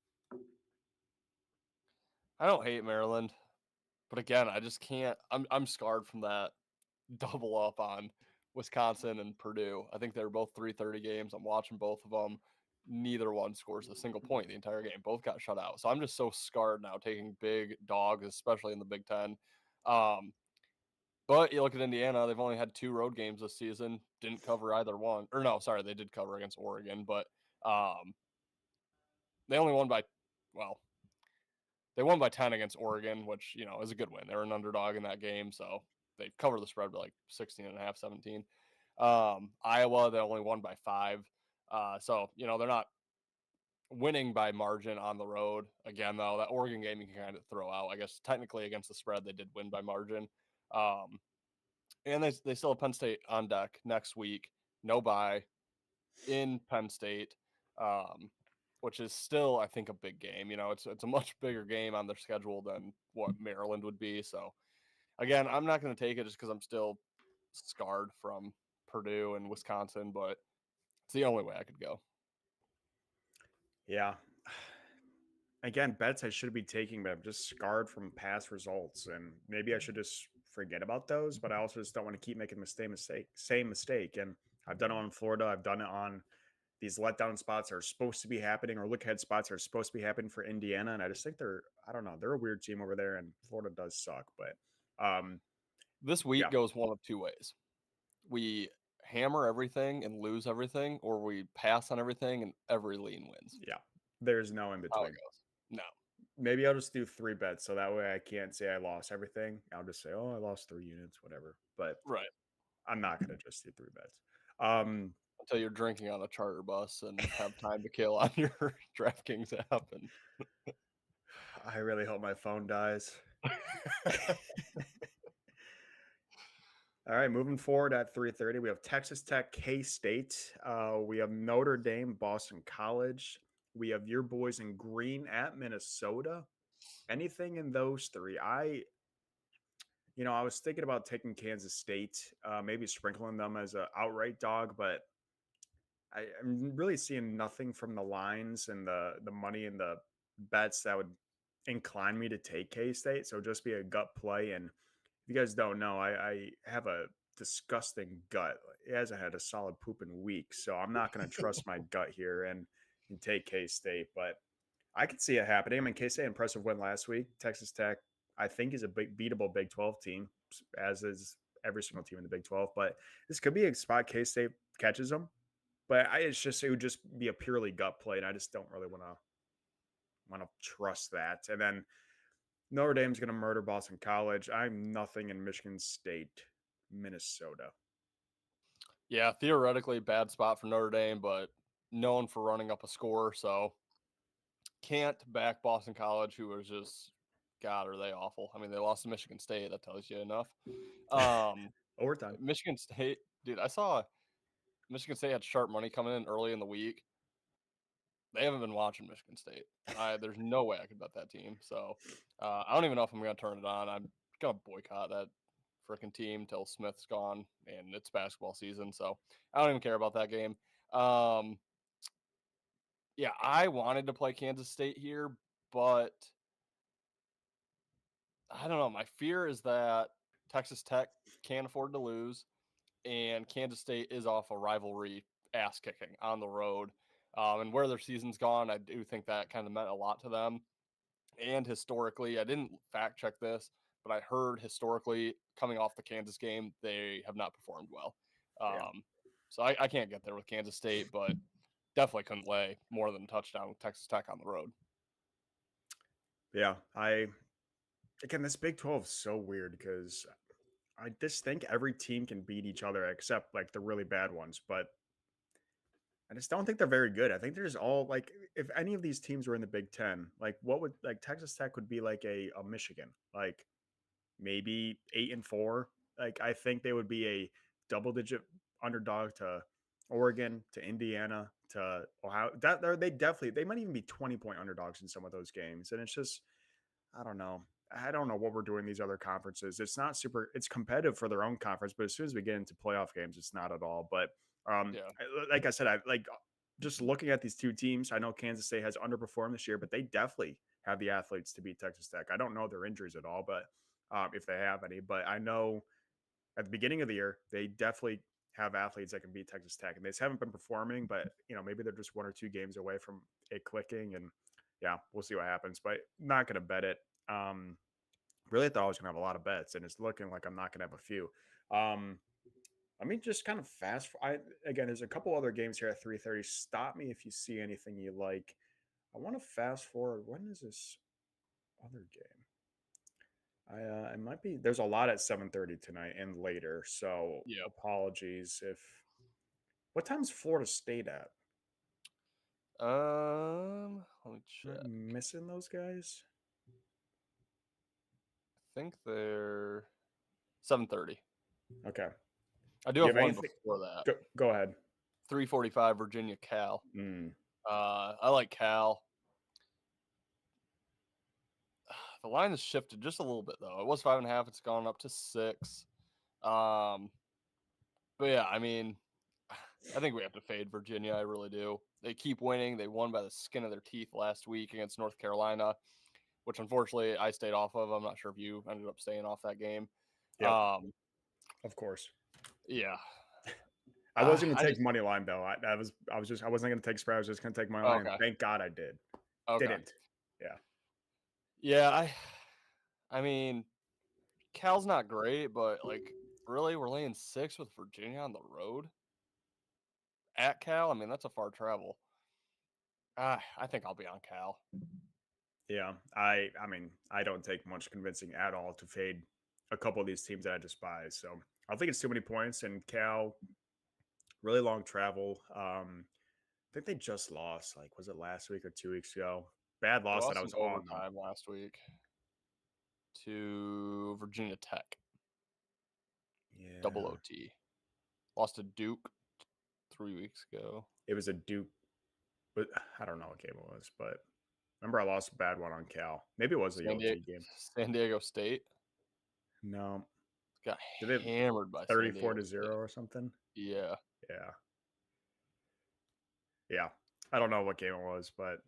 I don't hate Maryland, but again, I just can't. I'm scarred from that double up on Wisconsin and Purdue. I think they're both 3:30 games. I'm watching both of them. Neither one scores a single point the entire game. Both got shut out. So I'm just so scarred now taking big dogs, especially in the Big Ten. Um, But you look at Indiana, they've only had 2 road games this season, didn't cover either one. Or no, sorry, they did cover against Oregon, but um, they only won by, well, they won by 10 against Oregon, which, is a good win. They were an underdog in that game, so they covered the spread by like 16 and a half, 17. Iowa, they only won by 5. So, they're not winning by margin on the road. Again, though, that Oregon game you can kind of throw out. I guess technically against the spread, they did win by margin. Um, And they still have Penn State on deck next week. No bye in Penn State, um, which is still, I think, a big game. It's a much bigger game on their schedule than what Maryland would be. So again, I'm not going to take it just because I'm still scarred from Purdue and Wisconsin, but it's the only way I could go. Yeah. Again, bets I should be taking, but I'm just scarred from past results. And maybe I should just forget about those, but I also just don't want to keep making the same mistake. And I've done it on Florida. I've done it on these letdown spots are supposed to be happening, or look ahead spots are supposed to be happening for Indiana. And I just think I don't know, they're a weird team over there, and Florida does suck. But This yeah, week goes one of two ways. We hammer everything and lose everything, or we pass on everything and every lean wins. yeah, there's no in How it between. goes. No. Maybe I'll just do 3 bets so that way I can't say I lost everything. I'll just say, oh, I lost 3 units, whatever. But Right. I'm not gonna just do 3 bets. Um, Until you're drinking on a charter bus and have time to kill on your DraftKings app. And I really hope my phone dies. All right, moving forward at 3:30, we have Texas Tech, K State. We have Notre Dame, Boston College. We have your boys in green at Minnesota. Anything in those three? I was thinking about taking Kansas State, maybe sprinkling them as an outright dog, but I'm really seeing nothing from the lines and the money and the bets that would incline me to take K State. So just be a gut play. And if you guys don't know, I have a disgusting gut. It hasn't had a solid poop in weeks, so I'm not going to trust my gut here and take K State. But I could see it happening. I mean, K State impressive win last week. Texas Tech, I think, is a big beatable Big 12 team, as is every single team in the Big 12. But this could be a spot K State catches them. But it would just be a purely gut play, and I just don't really want to trust that. And then Notre Dame's going to murder Boston College. I'm nothing in Michigan State, Minnesota. yeah, theoretically, bad spot for Notre Dame, but known for running up a score. So can't back Boston College, who was just, God, are they awful? I mean, they lost to Michigan State. That tells you enough. Um, Overtime. Michigan State, dude, I saw Michigan State had sharp money coming in early in the week. They haven't been watching Michigan State. There's no way I could bet that team. So I don't even know if I'm going to turn it on. I'm going to boycott that freaking team till Smith's gone and it's basketball season. So I don't even care about that game. Um, yeah, I wanted to play Kansas State here, but I don't know. My fear is that Texas Tech can't afford to lose, and Kansas State is off a rivalry ass kicking on the road. And where their season's gone, I do think that kind of meant a lot to them. And historically, I didn't fact check this, but I heard historically coming off the Kansas game, they have not performed well. Yeah. So I can't get there with Kansas State, but definitely couldn't lay more than a touchdown with Texas Tech on the road. Yeah. Again, this Big 12 is so weird because I just think every team can beat each other except like the really bad ones. But I just don't think they're very good. I think there's all like if any of these teams were in the Big Ten, like what would like Texas Tech would be like a Michigan, like maybe 8-4. Like I think they would be a double digit underdog to Oregon, to Indiana, to Ohio. They might even be 20-point underdogs in some of those games. And it's just I don't know. I don't know what we're doing these other conferences. It's not super. It's competitive for their own conference, but as soon as we get into playoff games, it's not at all. But Yeah. like I said, I like just looking at these two teams. I know Kansas State has underperformed this year, but they definitely have the athletes to beat Texas Tech. I don't know their injuries at all, but if they have any, but I know at the beginning of the year they definitely have athletes that can beat Texas Tech, and they just haven't been performing. But maybe they're just 1 or 2 games away from it clicking, and yeah, we'll see what happens. But not going to bet it. Um, Really thought I was going to have a lot of bets, and it's looking like I'm not going to have a few. Um, Let me just kind of again, there's a couple other games here at 3:30. Stop me if you see anything you like. I want to fast forward. When is this other game? It might be. There's a lot at 7:30 tonight and later, so Yeah. apologies if. What time's Florida State at? Let me Am I check. missing those guys? I think they're 7:30. Okay. I do Do you have have one anything? before that. Go ahead. 3:45 Virginia Cal. Mm, I like Cal. The line has shifted just a little bit though. It was 5.5. It's gone up to 6. Um, but yeah, I mean, I think we have to fade Virginia. I really do. They keep winning. They won by the skin of their teeth last week against North Carolina, which unfortunately I stayed off of. I'm not sure if you ended up staying off that game. yep. Um, Of course. yeah, I wasn't I gonna take just money line though. I wasn't gonna take spread. I was just gonna take money line. And okay. thank God I did. Okay. Didn't. Yeah. Yeah, I mean, Cal's not great, but like really we're laying 6 with Virginia on the road at Cal. I mean, that's a far travel. I think I'll be on Cal. Yeah. I mean, I don't take much convincing at all to fade a couple of these teams that I despise. So I think it's too many points. And Cal, really long travel. I think they just lost. Like, was it last week or 2 weeks ago? Bad They loss that I lost in was on them. overtime last week to Virginia Tech. Double Yeah. OT. Lost to Duke 3 weeks ago. It was a Duke, but I don't know what game it was. But remember, I lost a bad one on Cal. Maybe it was the San Diego, OT game. San Diego State No. got Did it hammered by San 34 Diego to State. 0 or something? Yeah. Yeah. Yeah. I don't know what game it was, but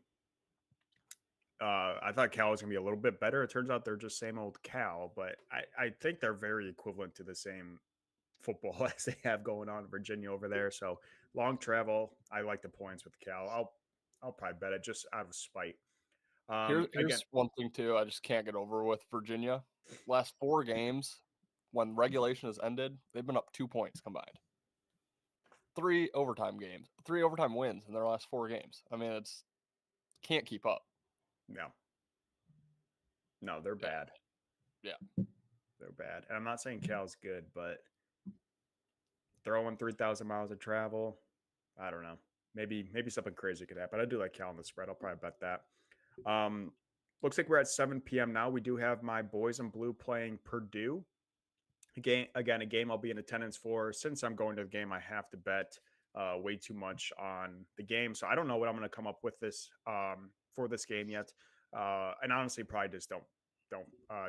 I thought Cal was going to be a little bit better. It turns out they're just same old Cal, but I think they're very equivalent to the same football as they have going on in Virginia over there. So long travel. I like the points with Cal. I'll probably bet it just out of spite. Again, Here's one thing too. I just can't get over with Virginia. Last 4 games, when regulation has ended, they've been up 2 points combined. 3 overtime games, 3 overtime wins in their last 4 games. I mean, it's can't keep up. no, no, they're Yeah, bad. yeah. They're bad. And I'm not saying Cal's good, but throwing 3,000 miles of travel, I don't know. Maybe something crazy could happen. I do like Cal on the spread. I'll probably bet that. Um, looks like we're at 7 p.m. now. We do have my boys in blue playing Purdue. A game I'll be in attendance for. Since I'm going to the game, I have to bet way too much on the game. So I don't know what I'm going to come up with this for this game yet. And honestly, probably just don't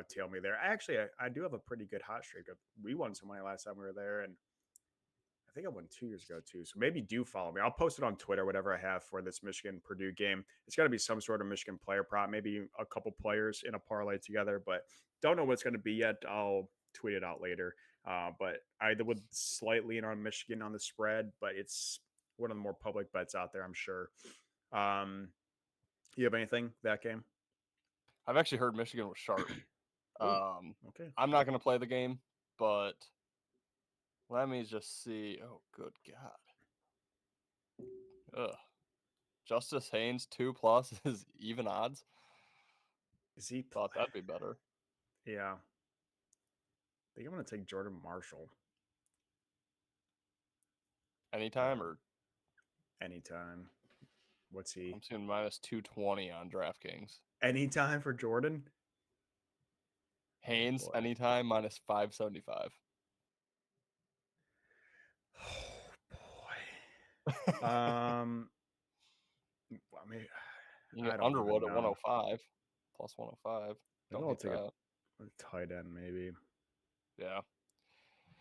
tail me there. Actually, I do have a pretty good hot streak. We won some money last time we were there, and I think I won 2 years ago too. So maybe do follow me. I'll post it on Twitter, whatever I have for this Michigan Purdue game. It's got to be some sort of Michigan player prop, maybe a couple players in a parlay together, but don't know what it's going to be yet. I'll tweet it out later. But I would slightly lean on Michigan on the spread, but it's one of the more public bets out there, I'm sure. Um, you have anything that game? I've actually heard Michigan was sharp. Oh, Um, okay. I'm not going to play the game, but let me just see. Oh, good God. Ugh. Justice Haynes 2+ is even odds. Is he? Thought that'd be better. Yeah. I think I'm going to take Jordan Marshall. Anytime or Anytime. What's he? I'm seeing -220 on DraftKings. Anytime for Jordan? Oh Haynes boy. anytime -575. Oh boy. I mean, You I get don't even Underwood at know. 105 +105. Maybe Don't I'll hate take that. a tight end, maybe. Yeah.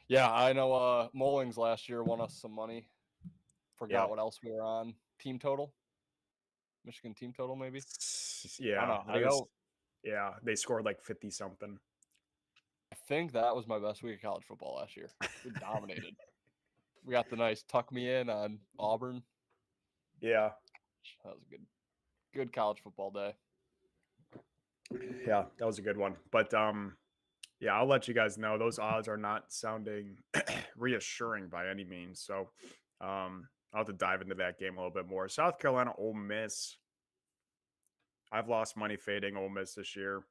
Yeah, I know Mullings last year won us some money. Yeah. Forgot what else we were on. Team total? Michigan team total maybe? I Yeah. know. I I think it was, know. yeah, they scored like 50 something. I think that was my best week of college football last year. We dominated. We got the nice tuck me in on Auburn. Yeah. That was a good college football day. Yeah. That was a good one. But yeah, I'll let you guys know those odds are not sounding reassuring by any means. So I'll have to dive into that game a little bit more. South Carolina, Ole Miss. I've lost money fading Ole Miss this year.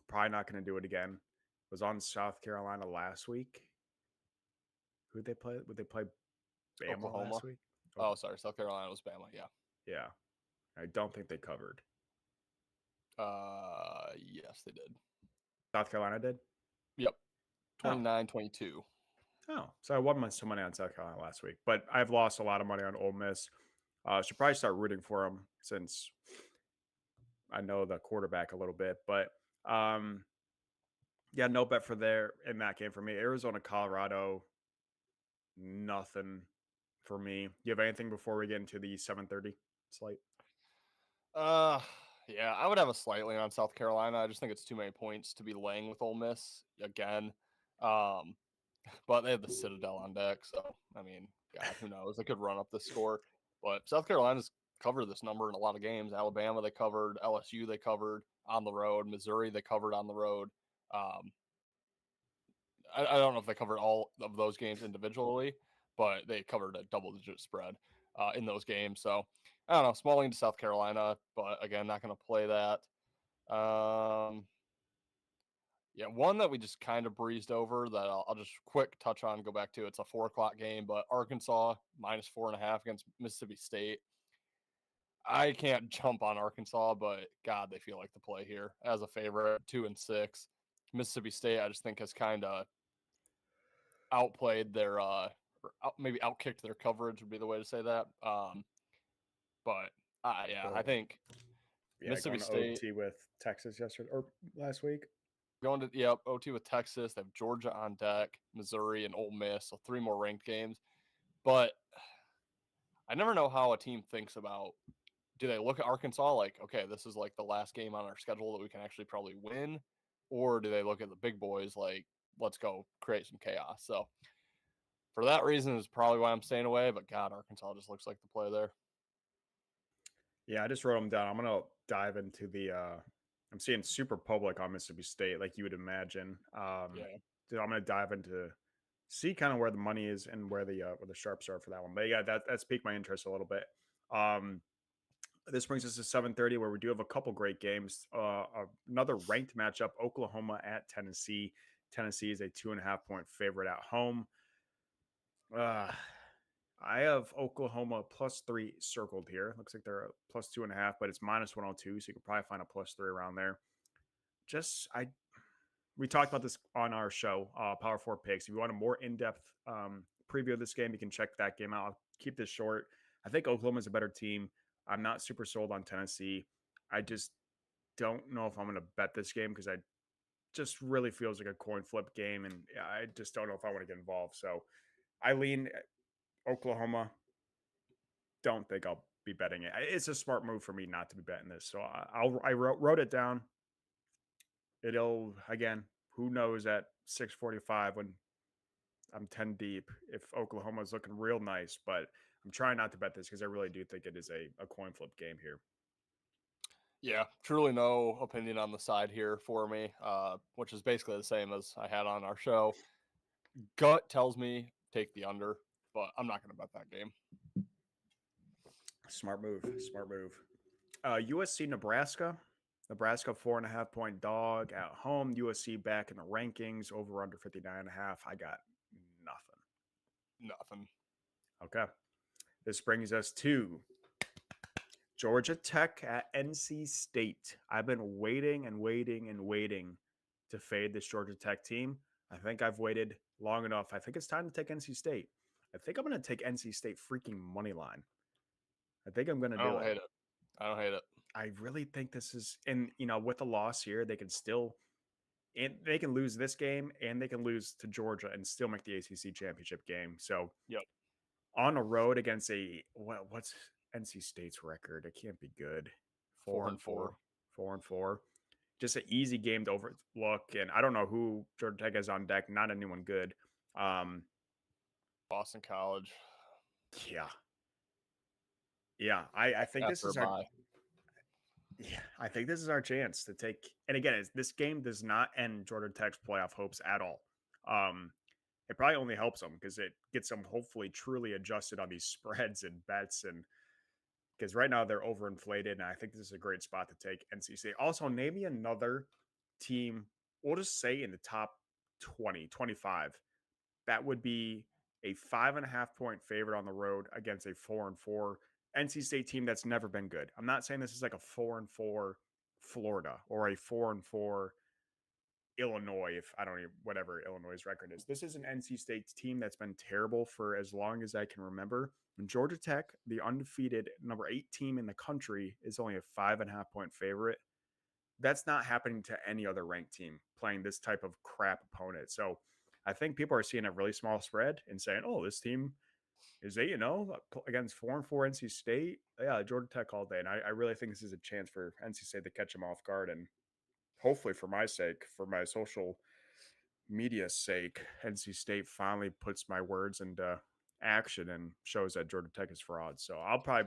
Probably not going to do it again. Was on South Carolina last week. Who did they play? Would they play Bama Oklahoma. last week? Oh, sorry. South Carolina was Bama. Yeah. Yeah. I don't think they covered. Yes, they did. South Carolina did? Yep. Oh. 29-22. Oh. So I won some money on South Carolina last week, but I've lost a lot of money on Ole Miss. Should probably start rooting for them since I know the quarterback a little bit. But yeah, no bet for there in that game for me. Arizona, Colorado, nothing for me. You have anything before we get into the 7:30 slate? Uh, yeah, I would have a slightly on South Carolina. I just think it's too many points to be laying with Ole Miss again. Um, but they have the Citadel on deck. So, I mean, God, who knows? They could run up this score. But South Carolina's covered this number in a lot of games. Alabama, they covered. LSU, they covered on the road. Missouri, they covered on the road. Um, I don't know if they covered all of those games individually, but they covered a double-digit spread in those games. So, I don't know. Small lean to South Carolina, but again, not going to play that. Yeah, one that we just kind of breezed over that I'll just quick touch on, go back to. It's a 4 o'clock game, but Arkansas minus 4.5 against Mississippi State. I can't jump on Arkansas, but God, they feel like the play here as a favorite, 2-6. Mississippi State, I just think has kind of outplayed their, maybe outkicked their coverage would be the way to say that. But yeah, I Or think yeah, Mississippi going to State OT with Texas yesterday or last week. going to yep OT with Texas. They have Georgia on deck, Missouri, and Ole Miss. So 3 more ranked games. But I never know how a team thinks about. Do they look at Arkansas like, okay, this is like the last game on our schedule that we can actually probably win, or do they look at the big boys like, let's go create some chaos? So for that reason is probably why I'm staying away. But God, Arkansas just looks like the play there. Yeah, I just wrote them down. I'm gonna dive into the. I'm seeing super public on Mississippi State, like you would imagine. Yeah, So I'm gonna dive into see kind of where the money is and where the sharps are for that one. But yeah, that's piqued my interest a little bit. Um, this brings us to 7:30, where we do have a couple great games. Another ranked matchup: Oklahoma at Tennessee. Tennessee is a 2.5 point favorite at home. Uh, I have Oklahoma +3 circled here. Looks like they're a +2.5, but it's -102, so you can probably find a +3 around there. Just I We talked about this on our show, Power Four Picks. If you want a more in-depth preview of this game, you can check that game out. I'll keep this short. I think Oklahoma's a better team. I'm not super sold on Tennessee. I just don't know if I'm going to bet this game because I just really feels like a coin flip game, and I just don't know if I want to get involved. So I lean Oklahoma. Don't think I'll be betting it. It's a smart move for me not to be betting this. So I wrote it down. It'll again. Who knows at 6:45 when I'm 10 deep if Oklahoma's looking real nice, but I'm trying not to bet this because I really do think it is a coin flip game here. yeah, truly no opinion on the side here for me, which is basically the same as I had on our show. Gut tells me take the under, but I'm not going to bet that game. Smart move. Smart move. USC Nebraska. Nebraska 4.5 point dog at home. USC back in the rankings over under 59.5. I got nothing. Nothing. Okay. This brings us to Georgia Tech at NC State. I've been waiting and waiting and waiting to fade this Georgia Tech team. I think I've waited long enough. I think it's time to take NC State. I think I'm going to take NC State freaking money line. I think I'm going to I do don't it. hate it. I don't hate it. I really think this is, and with the loss here, they can still, and they can lose this game, and they can lose to Georgia and still make the ACC championship game. So Yep. on a road against what's NC State's record? It can't be good. Four Four and and four. four, 4-4. Just an easy game to overlook, and I don't know who Georgia Tech has on deck. Not anyone good. Um, Boston College. yeah, yeah. I think this After a is our bye. Yeah, I think this is our chance to take. And again, this game does not end Georgia Tech's playoff hopes at all. Um, it probably only helps them because it gets them hopefully truly adjusted on these spreads and bets, and because right now they're overinflated. And I think this is a great spot to take NC State. Also, name me another team. We'll just say in the top 20, 25. That would be a 5.5 point favorite on the road against a 4-4 NC State team that's never been good. I'm not saying this is like a 4-4 Florida or a 4-4 Illinois, if I don't even, whatever Illinois' record is. This is an NC State team that's been terrible for as long as I can remember. And Georgia Tech, the undefeated number 8 team in the country, is only a 5.5 point favorite. That's not happening to any other ranked team playing this type of crap opponent. So I think people are seeing a really small spread and saying, "Oh, this team is 8-0 against 4-4 NC State." Yeah, Georgia Tech all day, and I really think this is a chance for NC State to catch them off guard, and hopefully, for my sake, for my social media's sake, NC State finally puts my words into action and shows that Georgia Tech is fraud. So I'll probably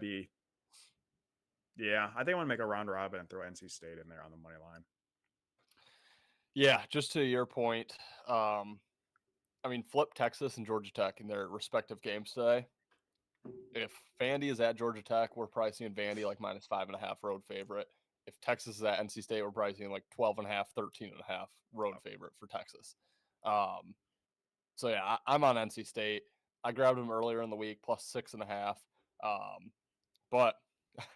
be, yeah, I think I want to make a round robin and throw NC State in there on the money line. Yeah, just to your point, I mean, flip Texas and Georgia Tech in their respective games today. If Vandy is at Georgia Tech, we're probably seeing Vandy like -5.5 road favorite. If Texas is at NC State, we're probably seeing like 12.5, 13.5 road favorite for Texas. Um, so yeah, I'm on NC State. I grabbed them earlier in the week +6.5. But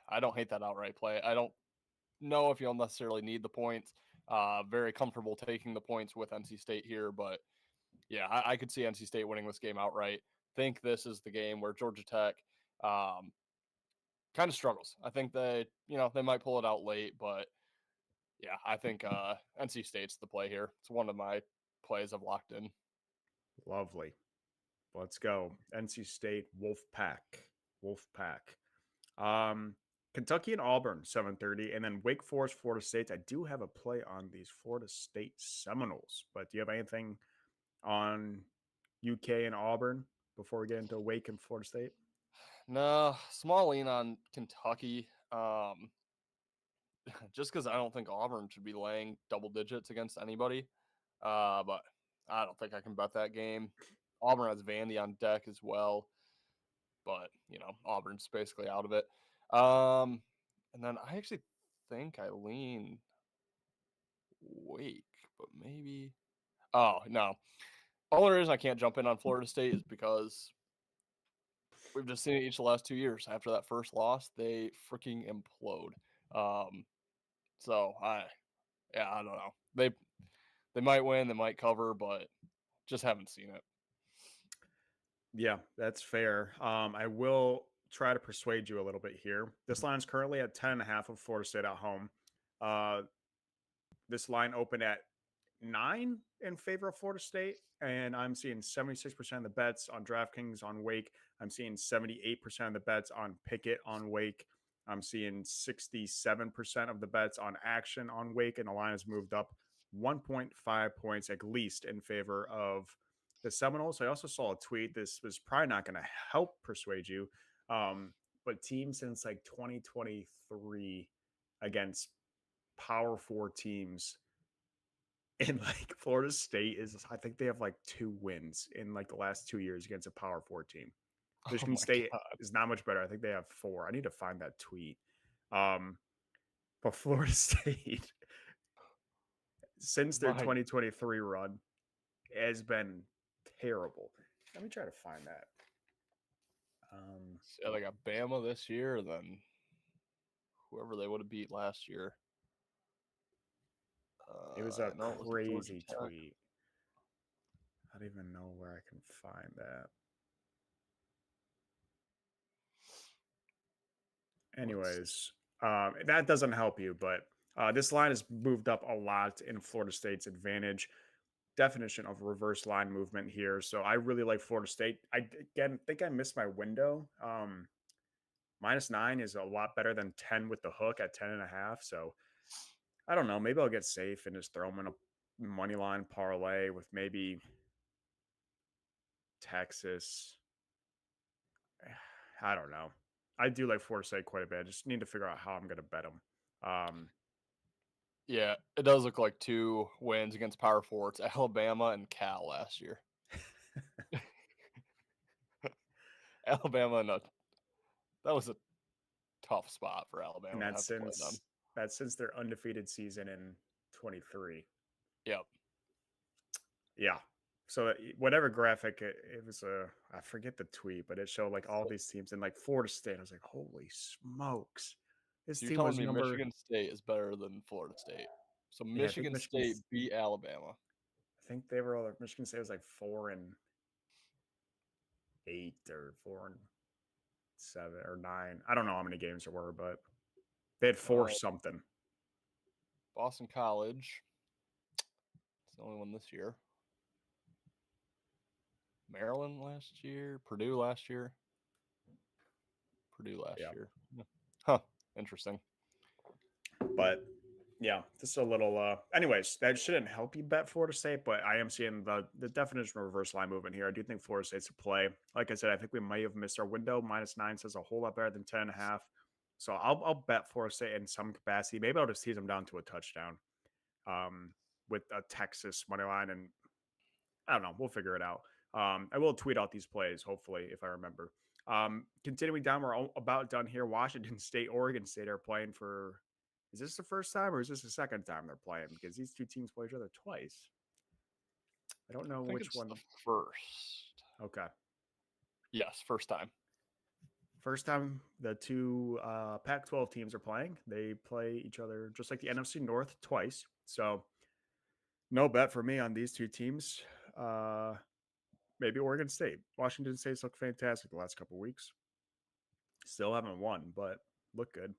I don't hate that outright play. I don't know if you'll necessarily need the points. Very comfortable taking the points with NC State here, but yeah, I could see NC State winning this game outright. Think this is the game where Georgia Tech kind of struggles. I think they might pull it out late, but yeah, I think NC State's the play here. It's one of my plays I've locked in. Lovely. Let's go. NC State, Wolfpack. Wolfpack. Kentucky and Auburn, 7:30, and then Wake Forest, Florida State. I do have a play on these Florida State Seminoles, but do you have anything on UK and Auburn before we get into Wake and Florida State? No, small lean on Kentucky. Just because I don't think Auburn should be laying double digits against anybody. But I don't think I can bet that game. Auburn has Vandy on deck as well, but Auburn's basically out of it. And then I actually think I lean Wake, but maybe. Oh no! Only reason I can't jump in on Florida State is because we've just seen it each of the last 2 years. After that first loss, they freaking implode. Um, so I don't know. They might win, they might cover, but just haven't seen it. Yeah, that's fair. I will try to persuade you a little bit here. This line is currently at 10.5 of Florida State at home. This line opened at 9 in favor of Florida State, and I'm seeing 76% of the bets on DraftKings on Wake. I'm seeing 78% of the bets on Pickett on Wake. I'm seeing 67% of the bets on Action on Wake, and the line has moved up 1.5 points at least in favor of the Seminoles. I also saw a tweet. This was probably not going to help persuade you, but teams since like 2023 against Power Four teams and like Florida State is, I think they have like 2 wins in like the last 2 years against a Power Four team. Oh Michigan my State god! is not much better. I think they have 4. I need to find that tweet. But Florida State, since their My 2023 run, has been terrible. Let me try to find that. yeah, they got Bama this year, then whoever they would have beat last year. It was a No, it wasn't Georgia crazy Tech. tweet. I don't even know where I can find that. Let's see. Anyways, that doesn't help you, but this line has moved up a lot in Florida State's advantage. Definition of reverse line movement here. So I really like Florida State. I again think I missed my window. -9 is a lot better than 10 with the hook at 10.5. So I don't know. Maybe I'll get safe and just throw them in a money line parlay with maybe Texas. I don't know. I do like Florida State quite a bit. I just need to figure out how I'm going to bet them. Yeah, it does look like 2 wins against Power Fours, Alabama and Cal last year. Alabama that was a tough spot for And Alabama to have to play them. that's since their undefeated season in 23. Yep. Yeah. So whatever graphic it was, I forget the tweet, but it showed like all So, these teams and like Florida State. I was like, holy smokes! This so you're team telling was me number. Michigan State is better than Florida State? So Yeah, I think Michigan State Michigan's. beat Alabama. I think they were all. Michigan State was like 4-8 or 4-7 or 9. I don't know how many games there were, but they had 4 Uh, something. Boston College. It's the only one this year. Maryland last year. Purdue last year. Purdue last Yeah. year. Huh. Interesting. But Yeah, just a little. Anyways, that shouldn't help you bet Florida State, but I am seeing the definition of reverse line movement here. I do think Florida State's a play. Like I said, I think we may have missed our window. -9 says a whole lot better than 10.5. So I'll bet Florida State in some capacity. Maybe I'll just tease them down to a touchdown. With a Texas money line, and I don't know. We'll figure it out. I will tweet out these plays, hopefully, if I remember. Continuing down, we're about done here. Washington State, Oregon State are playing for. Is this the first time or is this the second time they're playing? Because these two teams play each other twice. I don't know I think which it's one. the first. Okay. Yes, first time. First time the two Pac 12 teams are playing. They play each other just like the NFC North twice. So, no bet for me on these two teams. Maybe Oregon State. Washington State's looked fantastic the last couple weeks. Still haven't won, but look good.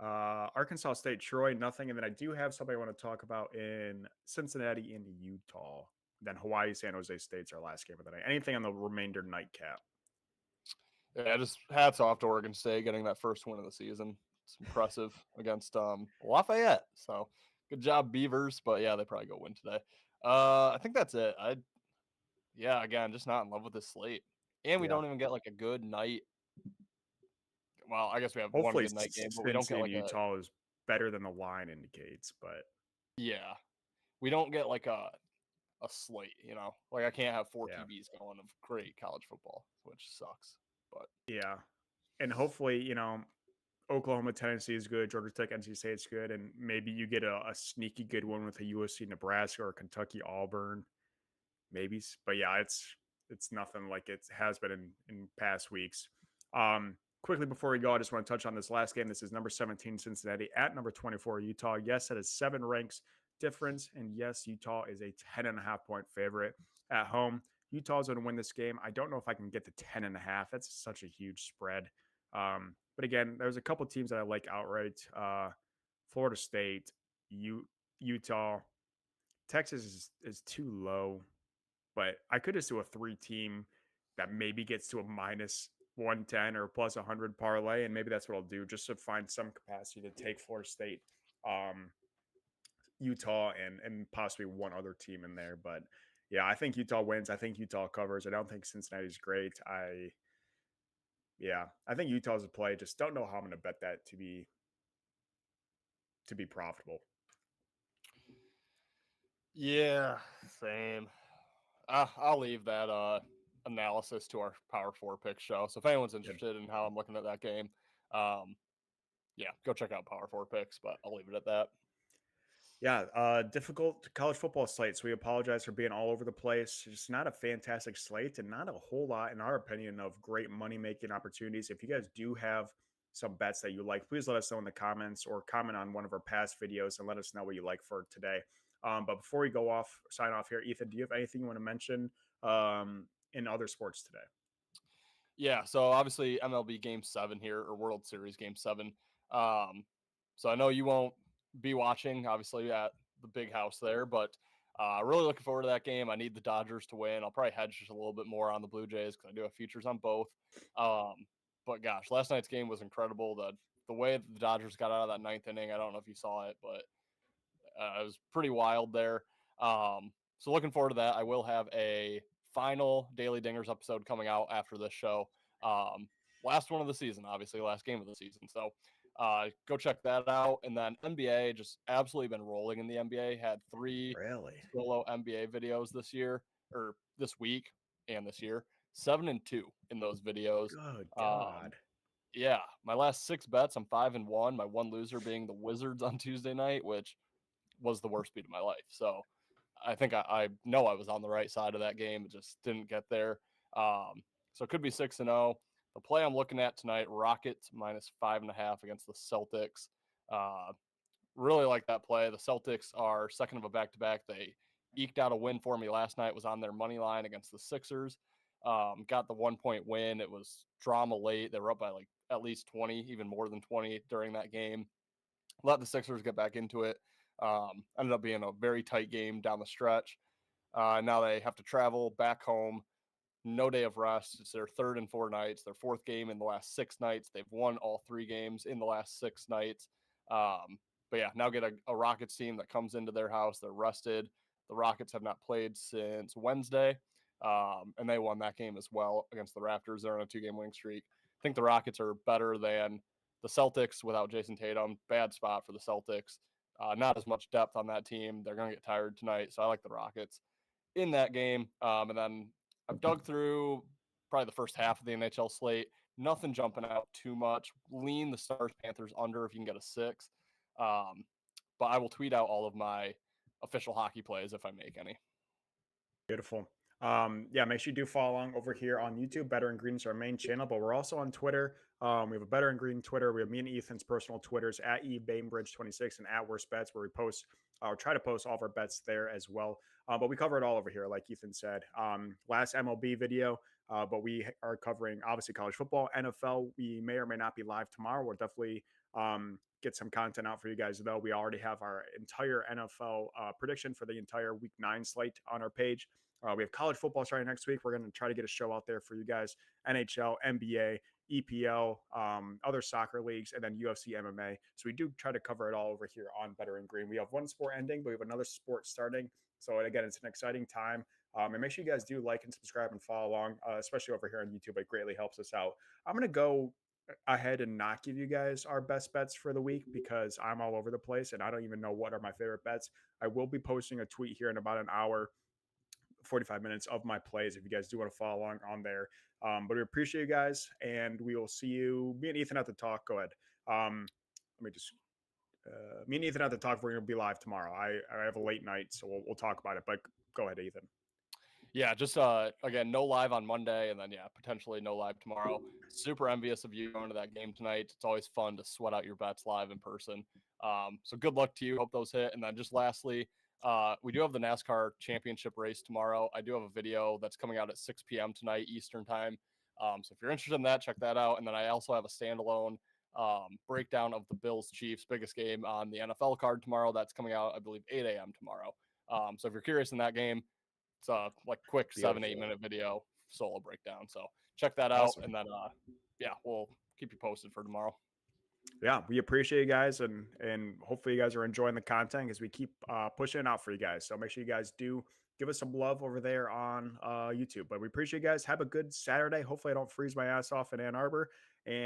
Arkansas State, Troy, nothing. And then I do have something I want to talk about in Cincinnati and Utah. Then Hawaii, San Jose State's our last game of the night. Anything on the remainder nightcap? Yeah, just hats off to Oregon State getting that first win of the season. It's impressive against Lafayette. So good job, Beavers. But yeah, they probably go win today. I think that's it. Again, just not in love with this slate. And we Yeah. don't even get like a good night. Well, I guess we have one Hopefully, good night game, but we don't get Cincy and like Utah is better than the line indicates. But we don't get like a slate, Like I can't have four yeah, TVs going of great college football, which sucks. But yeah. And hopefully, Oklahoma, Tennessee is good. Georgia Tech, NC State's good. And maybe you get a sneaky good one with a USC, Nebraska, or Kentucky, Auburn. Maybe, but yeah, it's nothing like it has been in past weeks. Quickly before we go, I just want to touch on this last game. This is number 17 Cincinnati at number 24 Utah. Yes, that is 7 ranks difference, and yes, Utah is a 10.5 point favorite at home. Utah's going to win this game. I don't know if I can get to 10.5. That's such a huge spread. But again, there's a couple teams that I like outright. Florida State, Utah, Texas is too low. But I could just do a 3-team that maybe gets to a -110 or +100 parlay, and maybe that's what I'll do just to find some capacity to take Florida State, Utah, and possibly one other team in there. But yeah, I think Utah wins. I think Utah covers. I don't think Cincinnati's great. I think Utah's a play. Just don't know how I'm going to bet that to be profitable. yeah, same. I'll leave that analysis to our Power Four pick show. So if anyone's interested in how I'm looking at that game, go check out Power Four picks. But I'll leave it at that. Yeah, difficult college football slate. So we apologize for being all over the place. Just not a fantastic slate and not a whole lot, in our opinion, of great money making opportunities. If you guys do have some bets that you like, please let us know in the comments or comment on one of our past videos and let us know what you like for today. But before we sign off here, Ethan, do you have anything you want to mention in other sports today? Yeah, so obviously MLB Game 7 here, or World Series Game 7. So I know you won't be watching, obviously, at the big house there, but really looking forward to that game. I need the Dodgers to win. I'll probably hedge just a little bit more on the Blue Jays because I do have futures on both. But gosh, last night's game was incredible. The way the Dodgers got out of that 9th inning, I don't know if you saw it, but it was pretty wild there. So looking forward to that. I will have a final Daily Dingers episode coming out after this show. Last one of the season, obviously, last game of the season. So go check that out. And then NBA, just absolutely been rolling in the NBA. Had 3 solo NBA videos this year, or this week and this year. 7 and 2 in those videos. Good God. Yeah, my last 6 bets, I'm 5 and 1. My one loser being the Wizards on Tuesday night, which was the worst beat of my life. So I think I know I was on the right side of that game. It just didn't get there. So it could be 6-0. The play I'm looking at tonight, Rockets -5.5 against the Celtics. Really like that play. The Celtics are second of a back-to-back. They eked out a win for me last night. Was on their money line against the Sixers. Got the 1-point win. It was drama late. They were up by like at least 20, even more than 20 during that game. Let the Sixers get back into it. Ended up being a very tight game down the stretch. Now they have to travel back home. No day of rest. It's their 3rd and 4 nights, their 4th game in the last 6 nights. They've won all 3 games in the last 6 nights. But yeah, now get a Rockets team that comes into their house. They're rested. The Rockets have not played since Wednesday, and they won that game as well against the Raptors. They're on a 2-game winning streak. I think the Rockets are better than the Celtics without Jason Tatum. Bad spot for the Celtics. Not as much depth on that team. They're going to get tired tonight, so I like the Rockets in that game. And then I've dug through probably the first half of the NHL slate. Nothing jumping out too much. Lean the Stars Panthers under if you can get a 6. But I will tweet out all of my official hockey plays if I make any. Beautiful. Yeah, make sure you do follow along over here on YouTube. Better and Green is our main channel, but we're also on Twitter. We have a Better and Green Twitter. We have me and Ethan's personal Twitters at eBainbridge26 and at Worst Bets, where we post or try to post all of our bets there as well. But we cover it all over here, like Ethan said. Last MLB video, but we are covering obviously college football, NFL. We may or may not be live tomorrow. We'll definitely get some content out for you guys, though. We already have our entire NFL prediction for the entire week 9 slate on our page. We have college football starting next week. We're going to try to get a show out there for you guys. NHL, NBA, EPL, other soccer leagues, and then UFC, MMA. So we do try to cover it all over here on Better and Green. We have one sport ending, but we have another sport starting. So again, it's an exciting time. And make sure you guys do like and subscribe and follow along, especially over here on YouTube. It greatly helps us out. I'm going to go ahead and not give you guys our best bets for the week because I'm all over the place and I don't even know what are my favorite bets. I will be posting a tweet here in about an hour, 45 minutes of my plays if you guys do want to follow along on there. But we appreciate you guys, and we will see you. Me and Ethan at the talk. Go ahead. Let me just. Me and Ethan at the talk. We're going to be live tomorrow. I have a late night, so we'll talk about it. But go ahead, Ethan. Yeah, just again, no live on Monday, and then potentially no live tomorrow. Super envious of you going to that game tonight. It's always fun to sweat out your bets live in person. So good luck to you. Hope those hit. And then just lastly, we do have the NASCAR championship race tomorrow. I do have a video that's coming out at 6 p.m. tonight Eastern time. So if you're interested in that, check that out. And then I also have a standalone breakdown of the Bills Chiefs biggest game on the NFL card tomorrow. That's coming out, I believe, 8 a.m. tomorrow. So if you're curious in that game, it's a quick 7-8 minute video solo breakdown. So check that out. Awesome. And then we'll keep you posted for tomorrow. Yeah, we appreciate you guys, and hopefully you guys are enjoying the content as we keep pushing it out for you guys. So make sure you guys do give us some love over there on YouTube. But we appreciate you guys. Have a good Saturday. Hopefully I don't freeze my ass off in Ann Arbor. And